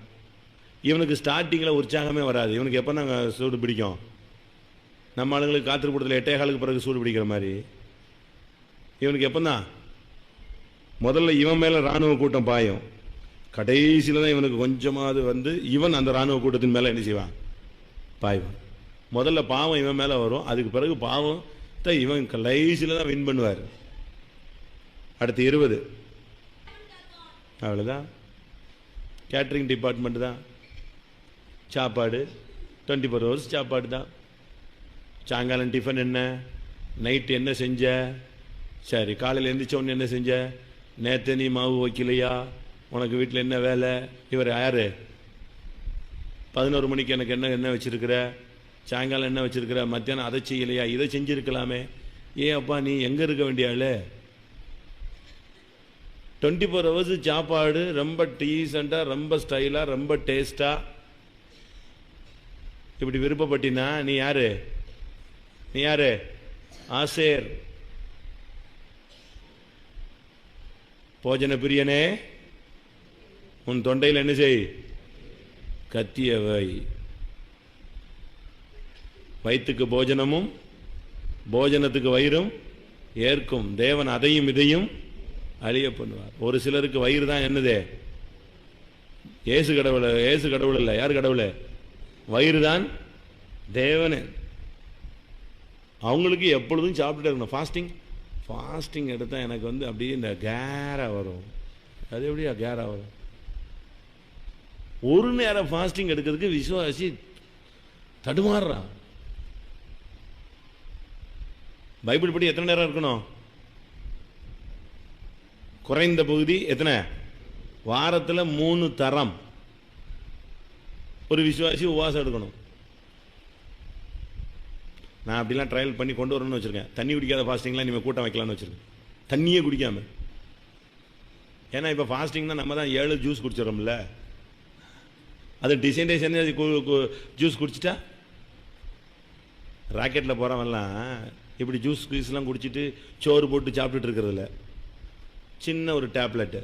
இவனுக்கு ஸ்டார்டிங்கில் உற்சாகமே வராது. இவனுக்கு எப்போ நாங்கள் சூடு பிடிக்கும்? நம்ம ஆளுங்களுக்கு காத்திருப்பத்தில் 8:15 பிறகு சூடு பிடிக்கிற மாதிரி இவனுக்கு எப்போதான் முதல்ல இவன் மேலே இராணுவ கூட்டம் பாயும். கடைசியில் தான் இவனுக்கு கொஞ்சமாவது வந்து இவன் அந்த இராணுவ கூட்டத்தின் மேலே என்ன செய்வான்? பாய்வான். முதல்ல பாவம் இவன் மேலே வரும், அதுக்கு பிறகு பாவம் தான் இவன் கடைசியில் தான் வின் பண்ணுவார். அடுத்து 20 அவ்வளோதான். கேட்ரிங் டிபார்ட்மெண்ட் தான். சாப்பாடு 24 hours சாப்பாடு தான். சாயங்காலம் டிஃபன் என்ன, நைட்டு என்ன செஞ்ச, சரி காலையில் எழுந்திரிச்ச உடனே என்ன செஞ்ச, நேற்று நீ மாவு வைக்கலையா, உனக்கு வீட்டில் என்ன வேலை, இவர் யார், 11 மணிக்கு எனக்கு என்ன வச்சிருக்கிற, சாயங்காலம் என்ன வச்சிருக்கிற, மத்தியானம் அதை செய்யலையா, இதை செஞ்சுருக்கலாமே, ஏன் அப்பா நீ எங்கே இருக்க வேண்டிய ஆள்? 24 hours சாப்பாடு ரொம்ப டீசெண்டாக, ரொம்ப ஸ்டைலாக, ரொம்ப டேஸ்டாக இப்படி விருப்பப்பட்டினா நீ யாரு? நீ யாரு? ஆசேர். போஜன பிரியனே, உன் தொண்டையில் என்ன செய்? கத்தியவை. வயிற்றுக்கு போஜனமும் போஜனத்துக்கு வயிறும் ஏற்கும். தேவன் அதையும் இதையும் அழிய பண்ணுவார். ஒரு சிலருக்கு வயிறு தான் என்னது? ஏசு கடவுள். ஏசு கடவுள் இல்லை, யார் கடவுள்? வயிறு தான் தேவனே. அவங்களுக்கு எப்பொழுதும் சாப்பிட்டுட்டே இருக்கணும். ஃபாஸ்டிங் எடுத்தால் எனக்கு வந்து அப்படியே இந்த கேரா வரும். அது எப்படியா கேரா வரும்? ஒரு நேரம் ஃபாஸ்டிங் எடுக்கிறதுக்கு விசுவாசி தடுமாறுறான். பைபிள் படி எத்தனை நேரம் இருக்கணும்? குறைந்த பகுதி எத்தனை? வாரத்தில் 3 தரம் ஒரு விசுவாசி உபவாசம் எடுக்கணும். நான் அப்படிலாம் ட்ரையல் பண்ணி கொண்டு வரணும்னு வச்சுருக்கேன். தண்ணி குடிக்காத ஃபாஸ்டிங்லாம் இனிமேல் கூட்டம் வைக்கலான்னு வச்சுருக்கேன். தண்ணியே குடிக்காமல். ஏன்னா இப்போ ஃபாஸ்டிங்னா நம்ம தான் 7 ஜூஸ் குடிச்சிடறோம்ல, அது டிசைன் ஜூஸ் குடிச்சிட்டா ராக்கெட்டில் போகிறவன்லாம் இப்படி ஜூஸ்லாம் குடிச்சிட்டு சோறு போட்டு சாப்பிட்டுட்டு இருக்கிறதில்ல. சின்ன ஒரு டேப்லெட்டு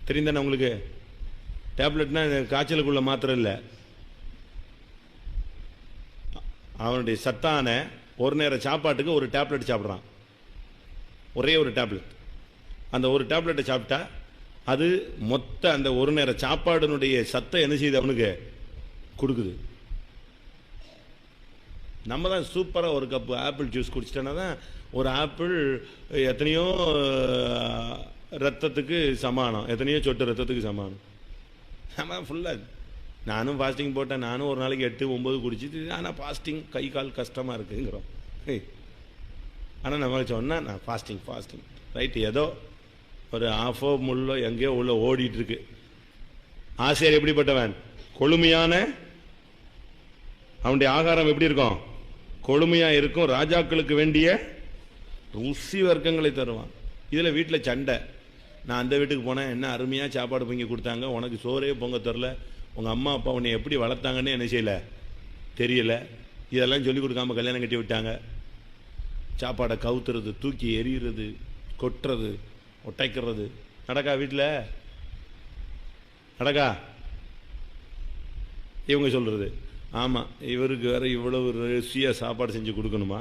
தெரிந்தானே உங்களுக்கு? டேப்லெட்னா காய்ச்சலுக்குள்ள மாத்திரம் இல்லை, அவனுடைய சத்தான ஒரு நேர சாப்பாட்டுக்கு ஒரு டேப்லெட் சாப்பிட்றான். ஒரே ஒரு டேப்லெட். அந்த ஒரு டேப்லெட்டை சாப்பிட்டா அது மொத்த அந்த ஒரு நேர சாப்பாடுனுடைய சத்தை என்ன செய்யுது? அவனுக்கு கொடுக்குது. நம்ம தான் சூப்பராக ஒரு கப்பு ஆப்பிள் ஜூஸ் குடிச்சிட்டோன்னா தான் ஒரு ஆப்பிள் எத்தனையோ ரத்தத்துக்கு சமானம், எத்தனையோ சொட்டு ரத்தத்துக்கு சமானம். நம்ம ஃபுல்லாக நானும் ஃபாஸ்டிங் போட்டேன். நானும் ஒரு நாளைக்கு 8-9 குடிச்சிட்டு, ஆனால் ஃபாஸ்டிங் கை கால் கஷ்டமாக இருக்குங்கிறோம். ஆனால் நம்ம சொன்னால் நான் ஃபாஸ்டிங் ரைட்டு, ஏதோ ஒரு ஆஃபோ முள்ளோ எங்கேயோ உள்ள ஓடிட்டு இருக்கு. ஆசிரியர் எப்படிப்பட்டவன்? கொழுமையான, அவனுடைய ஆகாரம் எப்படி இருக்கும்? கொழுமையா இருக்கும். ராஜாக்களுக்கு வேண்டிய ருசி வர்க்கங்களை தருவான். இதில் வீட்டில் சண்டை. நான் அந்த வீட்டுக்கு போனேன், என்ன அருமையாக சாப்பாடு பொங்கி கொடுத்தாங்க, உனக்கு சோறே பொங்க தரல, உங்கள் அம்மா அப்பா உன்னை எப்படி வளர்த்தாங்கன்னு என்ன செய்யலை தெரியல, இதெல்லாம் சொல்லிக் கொடுக்காம கல்யாணம் கட்டி விட்டாங்க. சாப்பாடை கவுத்துறது, தூக்கி எறிகிறது, கொட்டுறது, ஒட்டைக்கிறது நடக்கா வீட்டில்? நடக்கா? இவங்க சொல்கிறது, ஆமாம் இவருக்கு வேற இவ்வளவு ருசியாக சாப்பாடு செஞ்சு கொடுக்கணுமா?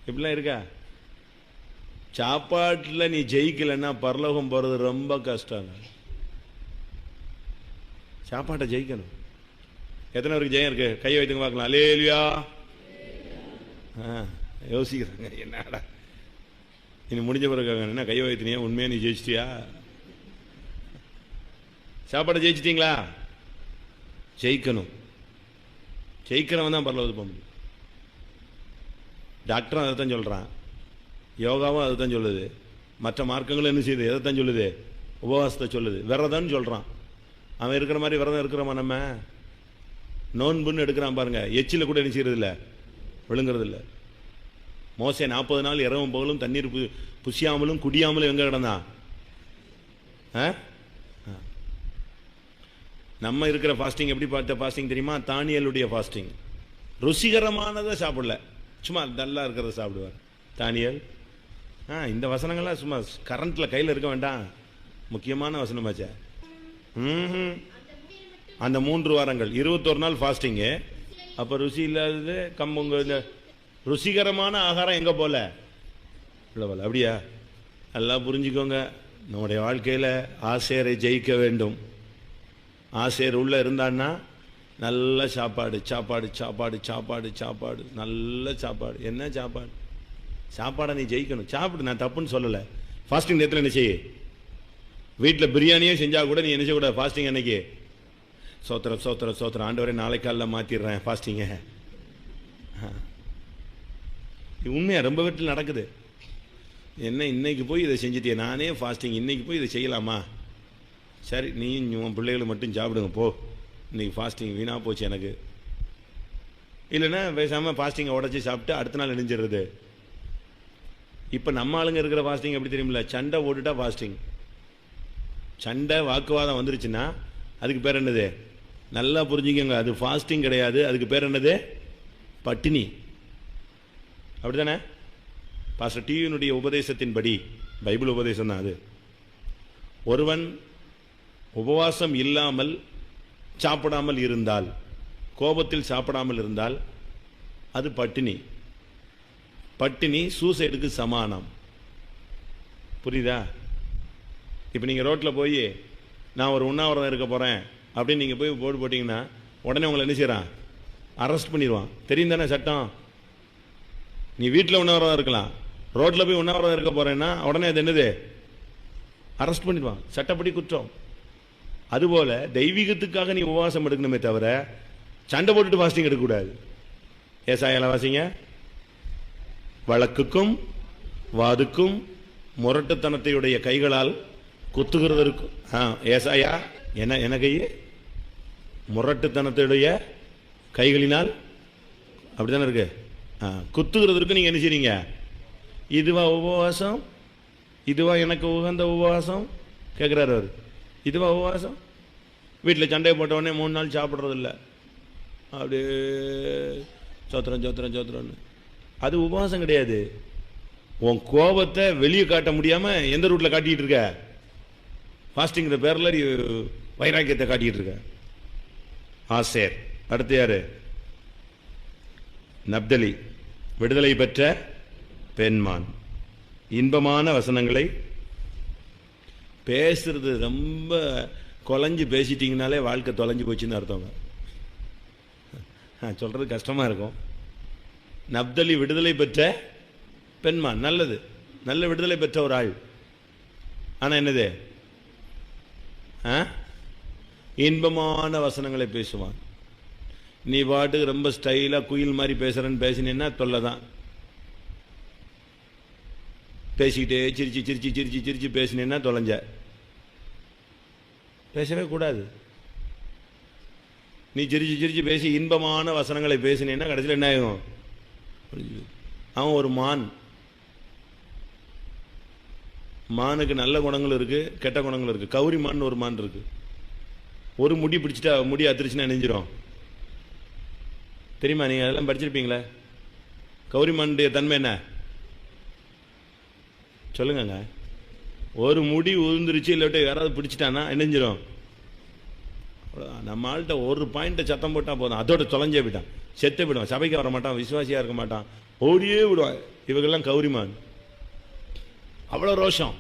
இப்படிலாம் இருக்கா? சாப்பாட்டில் நீ ஜெயிக்கலைன்னா பரலோகம் போகிறது ரொம்ப கஷ்டம். சாப்பாட்டை ஜெயிக்கணும். எத்தனை பேருக்கு ஜெயம் இருக்கு? கை வைத்துங்க பார்க்கலாம். அல்லேலூயா. யோசிக்கிறாங்க, என்னடா இனி முடிஞ்ச பிறகு என்ன கை வைத்தினியா, உண்மையா நீ ஜெயிச்சிட்டியா? சாப்பாடை ஜெயிச்சிட்டீங்களா? ஜெயிக்கணும். ஜெயிக்கிறவன் தான் பரலோகத்துக்கு போக முடியும். டாக்டரும் அதை தான் சொல்கிறான், யோகாவும் அதை தான் சொல்லுது, மற்ற மார்க்கங்களும் என்ன செய்யுது? எதை தான் சொல்லுது? உபவாசத்தை சொல்லுது, விரதம்னு சொல்கிறான். அவன் இருக்கிற மாதிரி விரதம் இருக்கிறோமா? நம்ம நோன்புன்னு எடுக்கிறான் பாருங்க, எச்சில கூட என்ன செய்யறது இல்லை, விழுங்குறது இல்லை. மோசே 40 நாள் இரவும் பகலும் தண்ணீர் புசியாமலும் குடியாமலும் எங்க கிடந்தான்? நம்ம இருக்கிற ஃபாஸ்டிங் எப்படி பார்த்த ஃபாஸ்டிங் தெரியுமா? தானியலுடைய ஃபாஸ்டிங். ருசிகரமானதை சாப்பிடல, சும்மா நல்லா இருக்கிறத சாப்பிடுவார் தானியல். இந்த வசனங்கள்லாம் சும்மா கரண்ட்ல கையில் இருக்க வேண்டாம், முக்கியமான வசனமாச்சே. அந்த 3 வாரங்கள் 21 நாள் ஃபாஸ்டிங்கு. அப்போ ருசி இல்லாதது கம்புங்க. ருசிகரமான ஆகாரம் எங்கே போல? அப்படியா? நல்லா புரிஞ்சுக்கோங்க. நம்முடைய வாழ்க்கையில் ஆசேரை ஜெயிக்க வேண்டும். ஆசேர் உள்ள இருந்தான்னா நல்ல சாப்பாடு சாப்பாடு சாப்பாடு சாப்பாடு சாப்பாடு, நல்ல சாப்பாடு. என்ன சாப்பாடு? சாப்பாடை நீ ஜெயிக்கணும், சாப்பிடு. நான் தப்புன்னு சொல்லலை. ஃபாஸ்டிங் நேரத்தில் என்ன செய்ய? வீட்டில் பிரியாணியே செஞ்சால் கூட நீ என்ன செய்யக்கூடாது? ஃபாஸ்டிங் அன்னைக்கு சோத்திரம் சோத்திரம் சோத்திரம் ஆண்டவரே நாளை காலில் மாற்றிடுறேன் ஃபாஸ்டிங்க. உண்மையாக ரொம்ப வீட்டில் நடக்குது. என்ன இன்னைக்கு போய் இதை செஞ்சுட்டியே, நானே ஃபாஸ்டிங், இன்னைக்கு போய் இதை செய்யலாமா? சரி, நீ உன் பிள்ளைகளை மட்டும் சாப்பிடுங்க போ, இன்னைக்கு ஃபாஸ்டிங் வீணாக போச்சு எனக்கு. இல்லைன்னா பேசாமல் ஃபாஸ்டிங்கை உடச்சி சாப்பிட்டு அடுத்த நாள் இணைஞ்சிடுறது. இப்போ நம்ம ஆளுங்க இருக்கிற ஃபாஸ்டிங் எப்படி தெரியுமில்ல? சண்டை ஓட்டுட்டா ஃபாஸ்டிங். சண்டை வாக்குவாதம் வந்துருச்சுன்னா அதுக்கு பேர் என்னது? நல்லா புரிஞ்சுக்கோங்க, அது ஃபாஸ்டிங் கிடையாது. அதுக்கு பேர் என்னது? பட்டினி. அப்படித்தானே? பாஸ்டர் டிவியினுடைய உபதேசத்தின்படி, பைபிள் உபதேசம் தான் அது, ஒருவன் உபவாசம் இல்லாமல் சாப்பிடாமல் இருந்தால், கோபத்தில் சாப்பிடாமல் இருந்தால் அது பட்டினி. பட்டினி சூசைடுக்கு சமானம். புரியுதா? இப்போ நீங்கள் ரோட்டில் போய் நான் ஒரு உண்ணாவிரதம் இருக்க போகிறேன் அப்படின்னு நீங்கள் போய் போர்டு போட்டிங்கன்னா உடனே உங்களை என்ன செய்கிறான்? அரெஸ்ட் பண்ணிடுவான். தெரியும் தானே சட்டம்? நீ வீட்டில் உண்ணாவிரதம் இருக்கலாம், ரோட்டில் போய் உண்ணாவிரதம் இருக்க போகிறேன்னா உடனே அது என்னது? அரெஸ்ட் பண்ணிடுவான், சட்டப்படி குற்றம். அதுபோல் தெய்வீகத்துக்காக நீ உபவாசம் எடுக்கணுமே தவிர சண்டை போட்டுட்டு ஃபாஸ்டிங் எடுக்கக்கூடாது. ஏசாயால வாசிங்க. வழக்குக்கும் வாதுக்கும் முரட்டுத்தனத்தையுடைய கைகளால் குத்துகிறதற்கும். ஏசாயா என்ன கை? முரட்டுத்தனத்துடைய கைகளினால். அப்படித்தானே இருக்கு. குத்துகிறதற்கு நீங்க என்ன செய்றீங்க? இதுவா உபவாசம்? இதுவா எனக்கு உகந்த உபவாசம்? கேட்கிறாரு அவர். இதுவா உபவாசம்? வீட்டில் சண்டையை போட்டவொடனே 3 நாள் சாப்பிட்றது இல்லை, அப்படியே சோத்திரம் சோத்திரம் சோத்திரம்னு. அது உபவாசம் கிடையாது. உன் கோபத்தை வெளியே காட்ட முடியாம எந்த ரூட்ல காட்டிட்டு இருக்க? ஃபாஸ்டிங்கிற பேர்ல வைராக்கியத்தை காட்டிட்டு இருக்க. ஆசேர். அடுத்து யாரு? நப்தலி, விடுதலை பெற்ற பெண்மான். இன்பமான வசனங்களை பேசுறது. ரொம்ப குலைஞ்சு பேசிட்டீங்கனாலே வாழ்க்கை தொலைஞ்சு போச்சுன்னு அர்த்தம். சொல்றது கஷ்டமா இருக்கும். நப்தலி விடுதலை பெற்ற பெண்மான். நல்லது, நல்ல விடுதலை பெற்ற ஒரு ஆள். ஆனா என்னது? இன்பமான வசனங்களை பேசுவான். நீ பாட்டுக்கு ரொம்ப ஸ்டைலா குயில் மாதிரி பேசுறன்னு பேசினேன்னா தொல்லை தான். பேசிக்கிட்டே சிரிச்சு சிரிச்சு சிரிச்சு சிரிச்சு பேசினேன்னா தொலைஞ்ச. பேசவே கூடாது. நீ சிரிச்சு சிரிச்சு பேசி இன்பமான வசனங்களை பேசினேன்னா கடைசியில் என்ன ஆகும்? அவன் ஒரு மான். மானுக்கு நல்ல குணங்கள் இருக்கு, கெட்ட குணங்கள் இருக்கு. கௌரி மான் ஒரு மான் இருக்கு. ஒரு முடி பிடிச்சிட்டா முடி அத்திரிச்சுன்னா நெஞ்சிரும். தெரியுமா? நீங்க அதெல்லாம் படிச்சிருப்பீங்களே. கௌரி மானுடைய தன்மை என்ன சொல்லுங்க? ஒரு முடி உதிர்ந்துருச்சு இல்லாட்டி யாராவது பிடிச்சிட்டானா நெஞ்சிரும். நம்ம ஆள்கிட்ட ஒரு பாயிண்ட சத்தம் போட்டா போதும், அதோட தொலைஞ்சே விட்டான், செத்து விடுவான், சபைக்கு வர மாட்டான், விசுவாசியா இருக்க மாட்டான், ஓடியே விடுவான். இவங்கெல்லாம் கௌரிமான். அவ்வளவு ரோஷம்,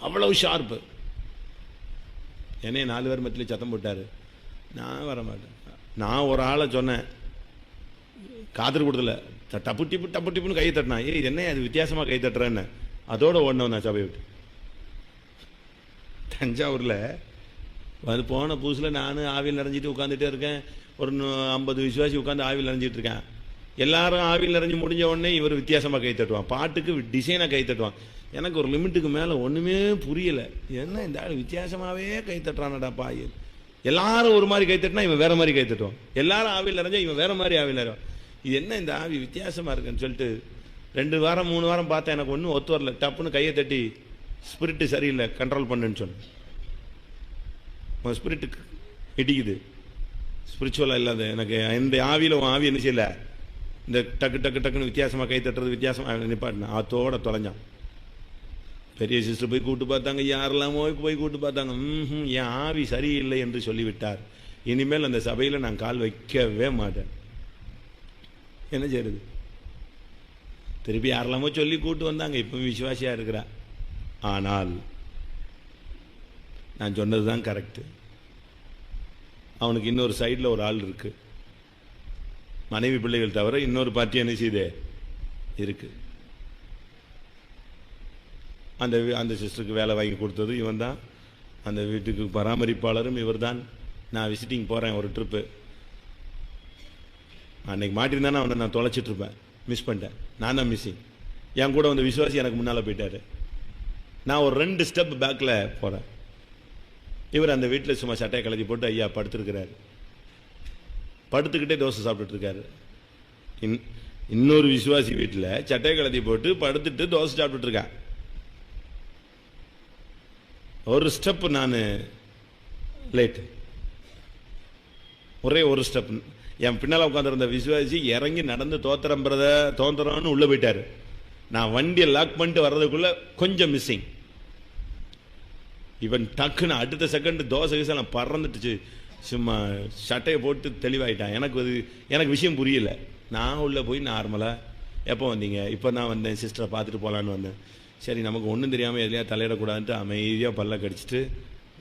அவ்வளவு ஷார்ப்பு. என்னைய 4 பேர் மத்தியில சத்தம் போட்டாரு, நான் வர மாட்டேன். நான் ஒரு ஆளை சொன்னேன், காதல் கொடுத்துல டப்பு டிப்பு டப்பு டிப்புன்னு கை தட்டினா. ஏய் என்ன அது வித்தியாசமா கை தட்டுறேன்னு அதோட ஓடணும் நான் சபையை விட்டு. தஞ்சாவூர்ல அது போன புதுசுல நான் ஆவியில் நிறைஞ்சிட்டு உட்காந்துட்டே இருக்கேன். ஒரு 50 விசுவாசி உட்காந்து ஆவியில் நிறைஞ்சிட்டு இருக்கேன். எல்லாரும் ஆவியில் நிறைஞ்சு முடிஞ்ச உடனே இவர் வித்தியாசமா கை தட்டுவான், பாட்டுக்கு டிசைனா கை தட்டுவான். எனக்கு ஒரு லிமிட்டுக்கு மேல ஒண்ணுமே புரியல. என்ன இந்த ஆள் வித்தியாசமாவே கை தட்டுறானடா பாய். எல்லாரும் ஒரு மாதிரி கை தட்டினா இவன் வேற மாதிரி கை தட்டுவான். எல்லாரும் ஆவியில் நிறைஞ்சா இவன் வேற மாதிரி ஆவியில் நிறைவான். இது என்ன இந்த ஆவி வித்தியாசமா இருக்குன்னு சொல்லிட்டு 2 வாரம் 3 வாரம் பார்த்தேன். எனக்கு ஒன்றும் ஒத்து வரல. டப்புன்னு கையை தட்டி ஸ்பிரிட்டு சரியில்லை, கண்ட்ரோல் பண்ணுன்னு சொன்னேன். ஸ்பிரிட்டு இடிக்குது. ஸ்பிரிச்சுவலாக இல்லாத எனக்கு என்னுடைய ஆவியில் உன் ஆவி என்ன செய்யல, இந்த டக்கு டக்கு டக்குன்னு வித்தியாசமாக கை தட்டுறது வித்தியாசமாக நிப்பாட்டினேன். ஆத்தோட தொலைஞ்சான். பெரிய சிஸ்டர் போய் கூப்பிட்டு பார்த்தாங்க, யாரெல்லாமோ போய் கூப்பிட்டு பார்த்தாங்க. என் ஆவி சரியில்லை என்று சொல்லிவிட்டார். இனிமேல் அந்த சபையில் நான் கால் வைக்கவே மாட்டேன். என்ன செய்யறது? திருப்பி யாரெல்லாமோ சொல்லி கூப்பிட்டு வந்தாங்க. இப்போ விசுவாசியா இருக்கிறா. ஆனால் நான் சொன்னது தான் கரெக்டு. அவனுக்கு இன்னொரு சைடில் ஒரு ஆள் இருக்கு. மனைவி பிள்ளைகள் தவிர இன்னொரு பார்ட்டி என்ன செய்யுது இருக்கு. அந்த சிஸ்டருக்கு வேலை வாங்கி கொடுத்தது இவன் தான். அந்த வீட்டுக்கு பராமரிப்பாளரும் இவர் தான். நான் விசிட்டிங் போகிறேன் ஒரு ட்ரிப்பு. அன்னைக்கு மாட்டிருந்தானே அவனை நான் தொலைச்சிட்டு இருப்பேன். மிஸ் பண்ணிட்டேன். நான் தான் மிஸ்ஸிங். என் கூட வந்து விசுவாசி எனக்கு முன்னால் போயிட்டாரு. நான் ஒரு 2 ஸ்டெப் பேக்கில் போகிறேன். இவர் அந்த வீட்டில் சும்மா சட்டையை கலத்தி போட்டு ஐயா படுத்துருக்கிறாரு. படுத்துக்கிட்டே தோசை சாப்பிட்டுட்டு இருக்காரு. இன்னொரு விசுவாசி வீட்டில் சட்டையை கலத்தி போட்டு படுத்துட்டு தோசை சாப்பிட்டுட்டு இருக்கேன். ஒரு ஸ்டெப் நான் லேட்டு. ஒரே ஒரு ஸ்டெப். என் பின்னால் உட்காந்துருந்த விசுவாசி இறங்கி நடந்து தோந்தரம்னு உள்ளே போயிட்டாரு. நான் வண்டியை லாக் பண்ணிட்டு வர்றதுக்குள்ள கொஞ்சம் மிஸ்ஸிங். இவன் டக்குன்னு அடுத்த செகண்ட் தோசை நான் பறந்துட்டுச்சு. சும்மா சட்டையை போட்டு தெளிவாயிட்டான். எனக்கு விஷயம் புரியல. நான் உள்ளே போய் நார்மலாக எப்போ வந்தீங்க? இப்போ நான் வந்தேன், சிஸ்டரை பார்த்துட்டு போகலான்னு வந்தேன். சரி, நமக்கு ஒன்றும் தெரியாமல் எதுலையா தலையிடக்கூடாதுன்ட்டு அமைதியாக பல்ல கடிச்சிட்டு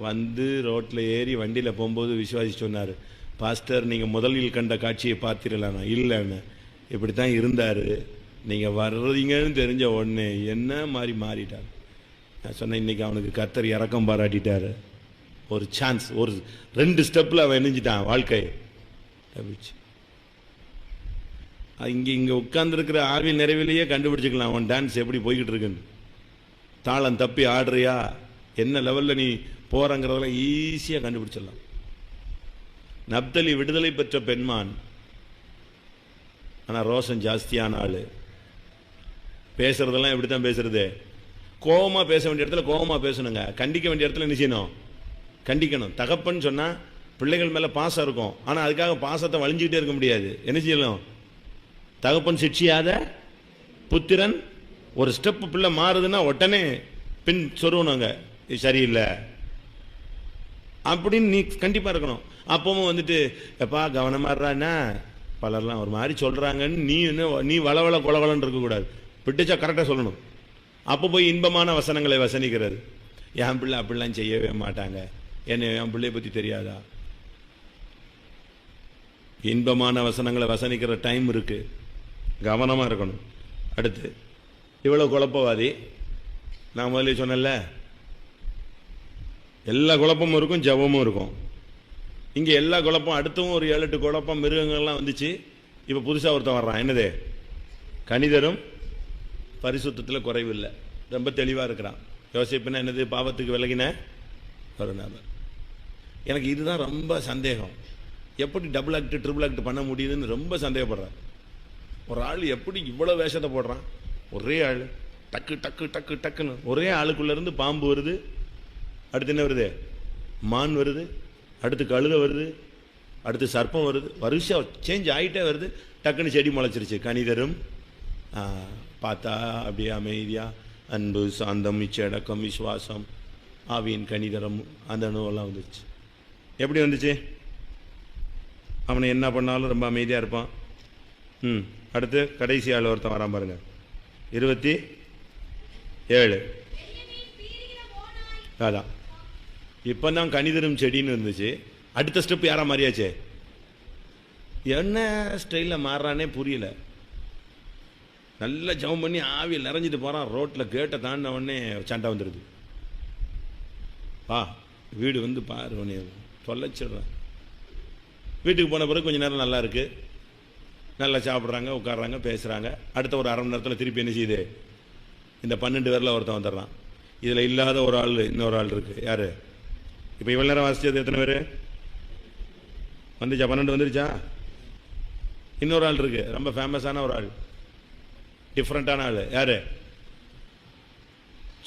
வந்து ரோட்டில் ஏறி வண்டியில் போகும்போது விசுவாசி சொன்னார், பாஸ்டர் நீங்கள் முதலில் கண்ட காட்சியை பார்த்தீர்களாண்ணா? இல்லைன்னு. இப்படி தான் இருந்தார். நீங்கள் வர்றீங்கன்னு தெரிஞ்ச உடனே என்ன மாறிட்டார். நான் சொன்னேன், இன்றைக்கி அவனுக்கு கர்த்தர் இறக்கம் பாராட்டிட்டார். ஒரு சான்ஸ், ஒரு 2 ஸ்டெப்பில் அவன் இணைஞ்சிட்டான் வாழ்க்கை தப்பிச்சு. இங்கே உட்கார்ந்துருக்கிற ஆர்வல் நிறைவிலேயே கண்டுபிடிச்சிக்கலாம் அவன் டான்ஸ் எப்படி போய்கிட்டு இருக்குன்னு. தாளம் தப்பி ஆடுறியா, என்ன லெவலில் நீ போகிறங்கிறதெல்லாம் ஈஸியாக கண்டுபிடிச்சிடலாம். நப்தலி விடுதலை பெற்ற பெண்மான், ஆனால் ரோஷம் ஜாஸ்தியான ஆள். பேசுறதெல்லாம் எப்படி தான் பேசுறது? கோபமாக பேச வேண்டிய இடத்துல கோபமாக பேசணுங்க. கண்டிக்க வேண்டிய இடத்துல என்ன செய்யணும்? கண்டிக்கணும். தகப்பன்னு சொன்னால் பிள்ளைகள் மேலே பாசம் இருக்கும். ஆனால் அதுக்காக பாசத்தை வலிஞ்சிக்கிட்டே இருக்க முடியாது. என்ன செய்யணும்? தகப்பன் சிட்சியாத புத்திரன். ஒரு ஸ்டெப் பிள்ளை மாறுதுன்னா உடனே பின் சொருவணுங்க, இது சரியில்லை அப்படின்னு நீ கண்டிப்பாக இருக்கணும். அப்பவும் வந்துட்டு எப்பா கவனமாடுறான்னா பலர்லாம் ஒரு மாதிரி சொல்கிறாங்கன்னு நீ வளவள கொலவலன்னு இருக்கக்கூடாது. பிடிச்சா கரெக்டாக சொல்லணும். அப்போ போய் இன்பமான வசனங்களை வசனிக்கிறது. என் பிள்ளை அப்படிலாம் செய்யவே மாட்டாங்க, என்ன என் பிள்ளைய பற்றி தெரியாதா? இன்பமான வசனங்களை வசனிக்கிற டைம் இருக்கு, கவனமாக இருக்கணும். அடுத்து இவ்வளோ குழப்பவாதி. நான் முதல்ல சொன்னல, எல்லா குழப்பமும் இருக்கும், ஜபமும் இருக்கும். இங்கே எல்லா குழப்பம், அடுத்தும் ஒரு 7-8 குழப்பம் மிருகங்கள்லாம் வந்துச்சு. இப்போ புதுசாக ஒருத்தன் வர்றான். என்னது? கணிதரும் பரிசுத்தத்தில் குறைவில்லை, ரொம்ப தெளிவாக இருக்கிறான். யோசிப்புன்னா என்னது? பாவத்துக்கு விலகின ஒரு நபர். எனக்கு இதுதான் ரொம்ப சந்தேகம். எப்படி டபுள் ஆக்ட் ட்ரிபிள் ஆக்ட் பண்ண முடியுதுன்னு ரொம்ப சந்தேகப்படுறேன். ஒரு ஆள் எப்படி இவ்வளோ வேஷத்தை போடுறான்? ஒரே ஆள் டக்கு டக்கு டக்கு டக்குன்னு ஒரே ஆளுக்குள்ளேருந்து பாம்பு வருது, அடுத்து என்ன வருது? மான் வருது, அடுத்து கழுதை வருது, அடுத்து சர்ப்பம் வருது. வருஷம் சேஞ்ச் ஆகிட்டே வருது. டக்குன்னு செடி முளைச்சிருச்சு. கணிதரும் பார்த்தா அப்படியே அமைதியாக அன்பு, சாந்தம், இச்சடக்கம், விசுவாசம், ஆவியின் கணிதரம், அந்த அணுவெல்லாம் வந்துச்சு. எப்படி வந்துச்சு? அவனை என்ன பண்ணாலும் ரொம்ப அமைதியாக இருப்பான். அடுத்து கடைசி ஆள் ஒருத்தன் வரான் பாருங்க, 27. அதான் இப்போ தான் கணிதரும் செடின்னு இருந்துச்சு. அடுத்த ஸ்டெப் யாரா மாறியாச்சே? என்ன ஸ்டைலில் மாறுறானே புரியல. நல்லா ஜவம் பண்ணி ஆவியில் நிறைஞ்சிட்டு போகிறான். ரோட்டில் கேட்டை தாண்டின உடனே சண்டை வந்துடுது. வீடு வந்து பாரு, உடனே தொலைச்சிடுறான். வீட்டுக்கு போன பிறகு கொஞ்சம் நேரம் நல்லா இருக்குது, நல்லா சாப்பிட்றாங்க, உட்காடுறாங்க, பேசுகிறாங்க. அடுத்த ஒரு அரை மணி நேரத்தில் திருப்பி என்ன செய்யுது? இந்த 12 பேரில் ஒருத்தன் வந்துடுறான். இதில் இல்லாத ஒரு ஆள், இன்னொரு ஆள் இருக்குது. யார்? இப்போ இவ்வளோ நேரம் வாசிச்சது எத்தனை பேர் வந்துச்சா? 12 வந்துருச்சா? இன்னொரு ஆள் இருக்கு, ரொம்ப ஃபேமஸான ஒரு ஆள், டிஃப்ரெண்டான ஆள். யாரு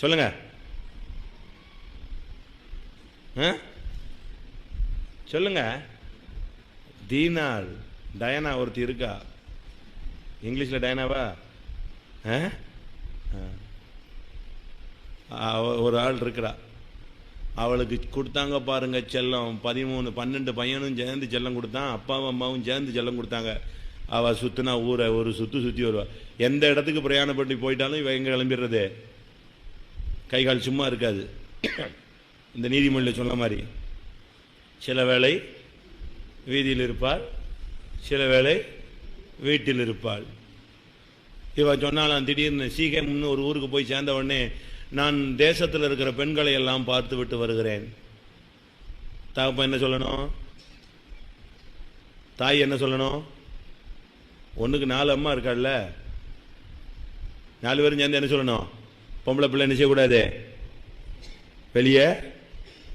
சொல்லுங்க? சொல்லுங்க. தீனாள் டயனா ஒருத்தி இருக்கா. இங்கிலீஷ்ல டயனாவா? ஒரு ஆள் இருக்கிறா. அவளுக்கு கொடுத்தாங்க பாருங்க செல்லம். 13 12 பையனும் சேர்ந்து செல்லம் கொடுத்தான். அப்பாவும் அம்மாவும் சேர்ந்து செல்லம் கொடுத்தாங்க. அவள் சுற்றினா ஊரை ஒரு சுற்றி வருவா. எந்த இடத்துக்கு பிரயாணப்பட்டு போயிட்டாலும் இவ எங்கே கிளம்பிடுறது? கை கால் சும்மா இருக்காது. இந்த நீதிமொழியில் சொன்ன மாதிரி சில வேளை வீதியில் இருப்பாள், சில வேளை வீட்டில் இருப்பாள். இவ சொன்னாலாம் திடீர்னு சீக்கிரம்னு ஒரு ஊருக்கு போய் சேர்ந்த உடனே நான் தேசத்தில் இருக்கிற பெண்களை எல்லாம் பார்த்து விட்டு வருகிறேன். தகப்பன் என்ன சொல்லணும்? தாய் என்ன சொல்லணும்? ஒன்றுக்கு 4 அம்மா இருக்காள்ல, 4 பேரும் சேர்ந்து என்ன சொல்லணும்? பொம்பளை பிள்ளை என்ன செய்யக்கூடாது? வெளியே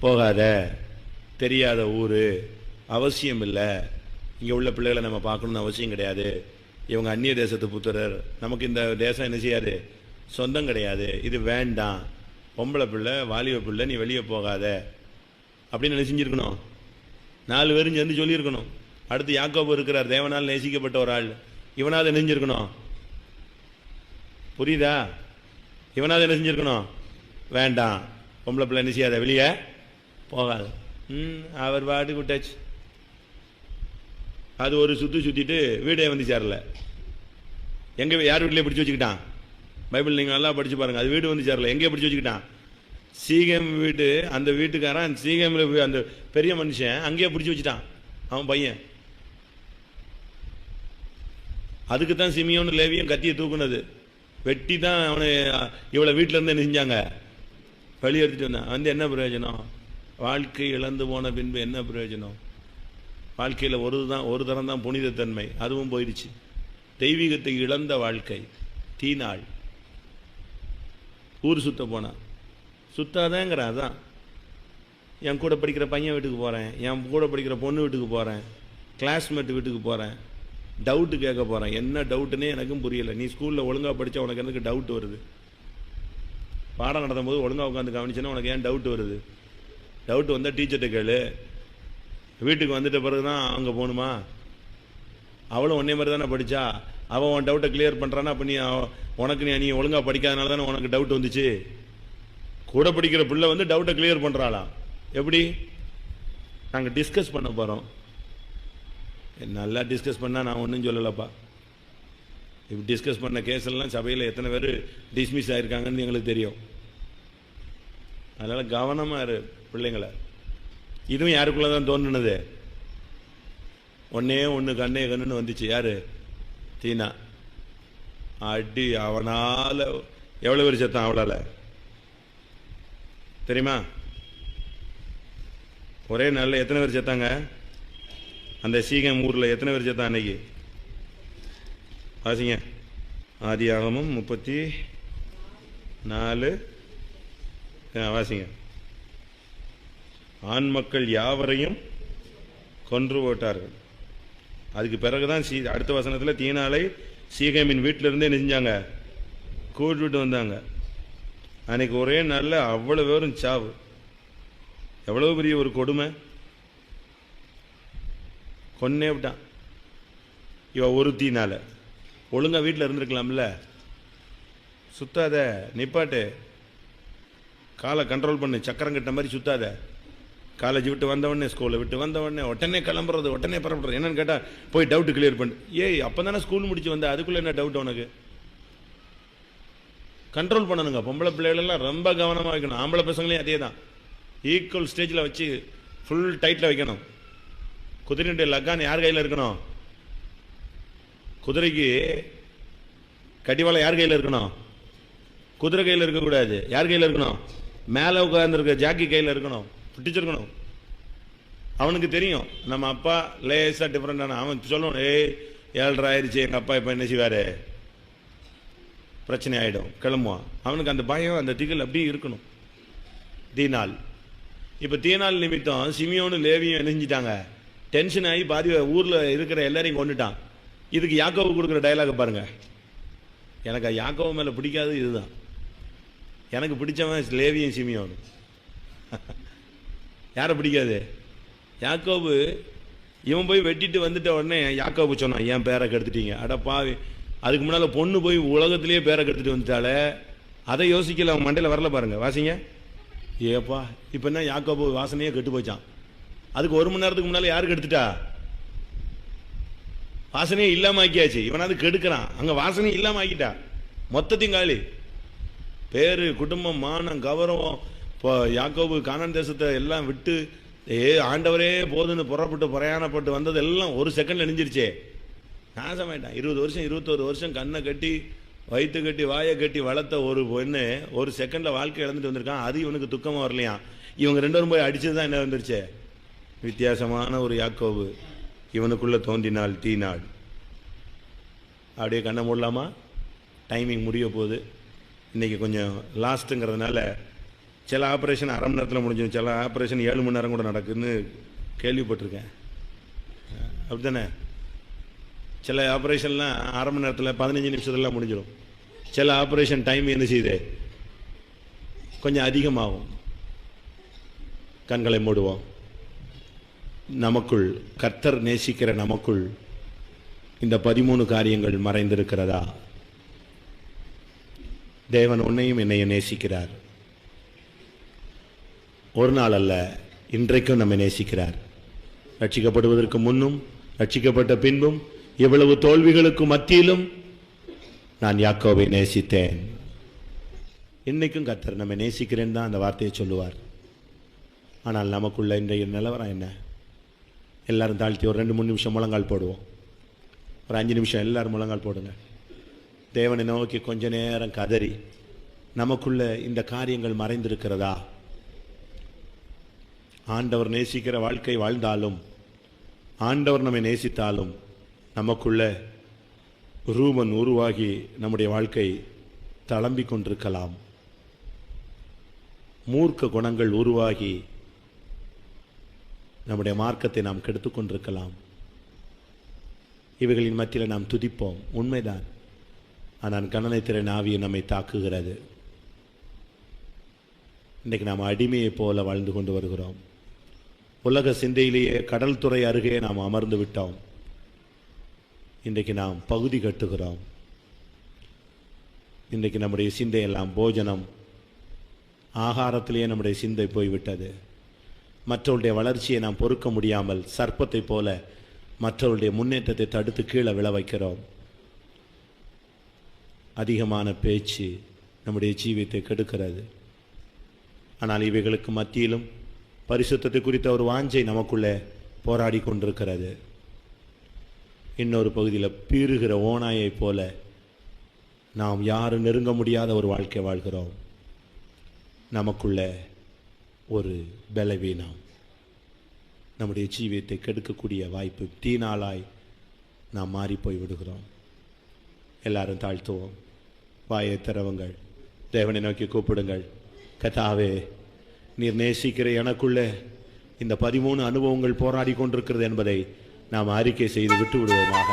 போகாத, தெரியாத ஊர், அவசியம் இல்லை, இங்கே உள்ள பிள்ளைகளை நம்ம பார்க்கணுன்னு அவசியம் கிடையாது, இவங்க அந்நிய தேசத்து புத்திரர், நமக்கு இந்த தேசம் என்ன செய்யாது? சொந்தம் கிடையாது, இது வேண்டாம், பொம்பளை பிள்ளை வாலிப பிள்ளை, நீ வெளியே போகாத அப்படின்னு என்ன செஞ்சுருக்கணும்? 4 பேரும் சேர்ந்து சொல்லியிருக்கணும். அடுத்து யாக்கோபு இருக்கிறார், தேவனால் நேசிக்கப்பட்ட ஒரு ஆள். இவனாவது என்ன செஞ்சிருக்கணும்? புரியுதா? இவனாவது என்ன செஞ்சிருக்கணும்? வேண்டாம், பொம்பளை பிள்ளை என்ன செய்யாத, வெளியே போகாது. அவர் பாட்டு விட்டாச்சு. அது ஒரு சுற்றிட்டு வீடே வந்து சேரல. எங்கே யார் வீட்டிலே பிடிச்சி வச்சுக்கிட்டான்? பைபிள் நீங்கள் நல்லா படித்து பாருங்கள். அது வீடு வந்து சேரல. எங்கே பிடிச்சி வச்சுக்கிட்டான்? சீகம் வீட்டு. அந்த வீட்டுக்காரன் சீகமில் அந்த பெரிய மனுஷன் அங்கேயே பிடிச்சி வச்சுட்டான் அவன் பையன். அதுக்கு தான் சிமியோன்னு லேவியும் கத்தியை தூக்குனது. வெட்டி தான் அவனை இவளை வீட்டில் இருந்து என்ன செஞ்சாங்க? வெளியெடுத்துட்டு வந்தான். வந்து என்ன பிரயோஜனம்? வாழ்க்கை இழந்து போன பின்பு என்ன பிரயோஜனம்? வாழ்க்கையில் ஒரு தரம் தான் புனிதத்தன்மை, அதுவும் போயிடுச்சு. தெய்வீகத்தை இழந்த வாழ்க்கை. தீனாள் ஊர் சுத்த போனான். சுத்தாதேங்கிறான். அதான் என் கூட படிக்கிற பையன் வீட்டுக்கு போகிறேன், என் கூட படிக்கிற பொண்ணு வீட்டுக்கு போகிறேன், கிளாஸ்மேட் வீட்டுக்கு போகிறேன், டவுட்டு கேட்க போகிறேன். என்ன டவுட்டுன்னே எனக்கும் புரியலை. நீ ஸ்கூலில் ஒழுங்காக படித்தா உனக்கு எனக்கு டவுட் வருது? பாடம் நடத்தும் போது ஒழுங்காக உட்காந்து கவனிச்சேன்னா உனக்கு ஏன் டவுட் வருது? டவுட் வந்தால் டீச்சர்கிட்ட கேளு. வீட்டுக்கு வந்துட்ட பிறகு தான் அங்கே போகணுமா? அவளும் ஒன்னே மாதிரி தானே படித்தா. அவன் உன் டவுட்டை கிளியர் பண்ணுறான்னா, அப்போ நீ நீ ஒழுங்காக படிக்காதனால தானே உனக்கு டவுட் வந்துச்சு. கூட படிக்கிற பிள்ளை வந்து டவுட்டை கிளியர் பண்ணுறாளா? எப்படி? நாங்கள் டிஸ்கஸ் பண்ண போகிறோம். நல்லா டிஸ்கஸ் பண்ணால் நான் ஒன்றும் சொல்லலப்பா. இப்போ டிஸ்கஸ் பண்ண கேஸ் எல்லாம் சபையில் எத்தனை பேர் டிஸ்மிஸ் ஆகிருக்காங்கன்னு எங்களுக்கு தெரியும். அதனால் கவனமாக இரு பிள்ளைங்களை. இதுவும் யாருக்குள்ளே தான் தோன்றுனது? ஒன்னே ஒன்று கண்ணே கண்ணுன்னு வந்துச்சு. யாரு? தீனா. அடி அவனால் எவ்வளோ பேர் செத்தான் அவளால் தெரியுமா? ஒரே நாளில் எத்தனை பேர் செத்தாங்க? அந்த சீகம் ஊரில் எத்தனை பேர் செத்தான் அன்னைக்கு? வாசிங்க. ஆதியாகமம் 34 வாசிங்க. ஆண் மக்கள் யாவரையும் கொன்று போட்டார்கள். அதுக்கு பிறகுதான் அடுத்த வசனத்தில் தீனாலை சீகமின் வீட்டிலிருந்தே நெஞ்சாங்க கூட்டிட்டு வந்தாங்க. அன்னைக்கு ஒரே நாளில் அவ்வளவு பேரும் சாவு. எவ்வளவு பெரிய ஒரு கொடுமை! கொன்னே விட்டான். இவ ஒருத்தினால. ஒழுங்கா வீட்டில் இருந்திருக்கலாம்ல. சுத்தாத, நிப்பாட்டு, காலை கண்ட்ரோல் பண்ணு, சக்கரம் கட்ட மாதிரி சுத்தாத. காலேஜ் விட்டு வந்தவொடனே, ஸ்கூலை விட்டு வந்தவொடனே உடனே கிளம்புறது, உடனே பரப்புறது. என்னன்னு கேட்டால் போய் டவுட்டு கிளியர் பண்ணு. ஏய், அப்போ தானே ஸ்கூல் முடிச்சு வந்த, அதுக்குள்ளே என்ன டவுட் உனக்கு? கண்ட்ரோல் பண்ணணுங்க. பொம்பளை பிள்ளைகளெல்லாம் ரொம்ப கவனமாக வைக்கணும். ஆம்பளை பசங்களையும் அதே தான். ஈக்குவல் ஸ்டேஜில் வச்சு ஃபுல் டைட்டில் வைக்கணும். குதிரையுடைய லக்கான் யார் கையில் இருக்கணும்? குதிரைக்கு கடிவாளம் யார் கையில் இருக்கணும்? குதிரை கையில் இருக்கக்கூடாது. யார் கையில் இருக்கணும்? மேலே உட்கார்ந்துருக்க ஜாக்கி கையில் இருக்கணும். பிடிச்சிருக்கணும். அவனுக்கு தெரியும் நம்ம அப்பா லேசாக டிஃப்ரெண்டான. அவன் சொல்லணும், 7:30 ஆயிடுச்சு, எங்கள் அப்பா இப்போ என்ன செய்வார், பிரச்சனை ஆகிடும், கிளம்புவான். அவனுக்கு அந்த பயம், அந்த திகில் அப்படியே இருக்கணும். தீனாள். இப்போ தீனாள் நிமித்தம் சிமியோனு லேவியும் இணைஞ்சிட்டாங்க. டென்ஷன் ஆகி பாதி ஊரில் இருக்கிற எல்லாரையும் கொண்டுட்டான். இதுக்கு யாக்கோவு கொடுக்குற டயலாக பாருங்க. எனக்கு யாக்கோவு மேலே பிடிக்காது இதுதான். எனக்கு பிடிச்சவன் லேவியும் சிமியோனு. யாரை பிடிக்காது? யாக்கோபு இவன் போய் வெட்டிட்டு வந்துட்ட உடனே யாக்கோபு சொன்னான், ஏன் பேரை கெடுத்துட்டீங்க, அட பாவி, அதுக்கு முன்னால பொண்ணு போய் உலகத்திலேயே பேரை கெடுத்துட்டு வந்துட்டாலே, அதை யோசிக்கல, அவன் மண்டையில் வரல பாருங்க, வாசிங்க. ஏப்பா இப்போ என்ன, யாக்கோபு வாசனையே கெட்டு போச்சான். அதுக்கு 1 மணி நேரத்துக்கு முன்னால யாரு கெடுத்துட்டா? வாசனையே இல்லாம ஆக்கியாச்சு. இவனாவது கெடுக்கிறான், அங்க வாசனை இல்லாம ஆக்கிட்டா, மொத்தத்தையும் காலி. பேரு, குடும்பம், மானம், கௌரவம். இப்போ யாக்கோபு கானான் தேசத்தை எல்லாம் விட்டு ஆண்டவரே போதுன்னு புறப்பட்டு பிரயாணப்பட்டு வந்தது எல்லாம் 1 செகண்ட்ல நெஞ்சிருச்சே, நாசமாயிட்டான். 20 வருஷம் 21 வருஷம் கண்ணை கட்டி வயிற்று கட்டி வாயை கட்டி வளர்த்த ஒரு பொண்ணு 1 செகண்ட்ல வாழ்க்கை இழந்துட்டு வந்திருக்கான். அது இவனுக்கு துக்கமா வரலையா? இவங்க 2 பேரும் போய் அடிச்சதுதான் என்ன வந்துருச்சே, வித்தியாசமான ஒரு யாக்கோபு இவனுக்குள்ள தோன்றினாள் தீனாள். அப்படியே கண்ணை மூடலாமா? டைமிங் முடிய போகுது. இன்னைக்கு கொஞ்சம் லாஸ்ட்டுங்கிறதுனால சில ஆப்ரேஷன் 1/2 மணி நேரத்தில் முடிஞ்சிடும், சில ஆப்ரேஷன் 7 மணி நேரம் கூட நடக்குதுன்னு கேள்விப்பட்டிருக்கேன். அப்படித்தானே? சில ஆப்ரேஷன்லாம் 1/2 மணி நேரத்தில் 15 நிமிஷத்துலாம் முடிஞ்சிடும். சில ஆப்ரேஷன் டைம் என்ன செய்யுது, கொஞ்சம் அதிகமாகும். கண்களை மூடுவோம். நமக்குள், கர்த்தர் நேசிக்கிற நமக்குள் இந்த 13 காரியங்கள் மறைந்திருக்கிறதா? தேவன் உன்னையும் என்னையும் நேசிக்கிறார். ஒரு நாள் அல்ல, இன்றைக்கும் நம்மை நேசிக்கிறார். ரட்சிக்கப்படுவதற்கு முன்னும் ரட்சிக்கப்பட்ட பின்பும் எவ்வளவு தோல்விகளுக்கு மத்தியிலும் நான் யாக்கோபை நேசித்தேன். இன்னைக்கும் கர்த்தர் நம்மை நேசிக்கிறேன் தான் அந்த வார்த்தையை சொல்லுவார். ஆனால் நமக்குள்ள இன்றைய நிலவரம் என்ன? எல்லாரும் தாழ்த்தி ஒரு 2-3 நிமிஷம் முழங்கால் போடுவோம். ஒரு 5 நிமிஷம் எல்லாரும் முழங்கால் போடுங்க. தேவனை நோக்கி கொஞ்ச நேரம் கதறி, நமக்குள்ள இந்த காரியங்கள் மறைந்திருக்கிறதா? ஆண்டவர் நேசிக்கிற வாழ்க்கை வாழ்ந்தாலும், ஆண்டவர் நம்மை நேசித்தாலும், நமக்குள்ள ரூபன் உருவாகி நம்முடைய வாழ்க்கை தளம்பிக் கொண்டிருக்கலாம். மூர்க்க குணங்கள் உருவாகி நம்முடைய மார்க்கத்தை நாம் கெடுத்துக் கொண்டிருக்கலாம். இவைகளின் மத்தியில் நாம் துதிப்போம், உண்மைதான். ஆனால் கண்ணனை திறன் ஆவியை நம்மை தாக்குகிறது. இன்றைக்கு நாம் அடிமையைப் போல வாழ்ந்து கொண்டு வருகிறோம். உலக சிந்தையிலேயே கடல் துறை அருகே நாம் அமர்ந்து விட்டோம். இன்றைக்கு நாம் பகுதி கட்டுகிறோம். இன்றைக்கு நம்முடைய சிந்தையெல்லாம் போஜனம், ஆகாரத்திலேயே நம்முடைய சிந்தை போய்விட்டது. மற்றவருடைய வளர்ச்சியை நாம் பொறுக்க முடியாமல் சர்ப்பத்தை போல மற்றவருடைய முன்னேற்றத்தை தடுத்து கீழே விழ வைக்கிறோம். அதிகமான பேச்சு நம்முடைய ஜீவியத்தை கெடுக்கிறது. ஆனால் இவைகளுக்கு மத்தியிலும் பரிசுத்தத்தை குறித்த ஒரு வாஞ்சை நமக்குள்ளே போராடி கொண்டிருக்கிறது. இன்னொரு பகுதியில் பீறுகிற ஓநாயை போல நாம் யாரும் நெருங்க முடியாத ஒரு வாழ்க்கை வாழ்கிறோம். நமக்குள்ள ஒரு பலவீனம் நம்முடைய ஜீவியத்தை கெடுக்கக்கூடிய வாய்ப்பு, தீனாளாய் நாம் மாறி போய் விடுகிறோம். எல்லாரும் தாழ்த்துவோம், வாயை திறவுங்கள், தேவனை நோக்கி கூப்பிடுங்கள். கர்த்தாவே, நீர் நேசிக்கிற எனக்குள்ள இந்த 13 அனுபவங்கள் போராடி கொண்டிருக்கிறது என்பதை நாம் அறிக்கை செய்து விட்டு விடுவோமாக.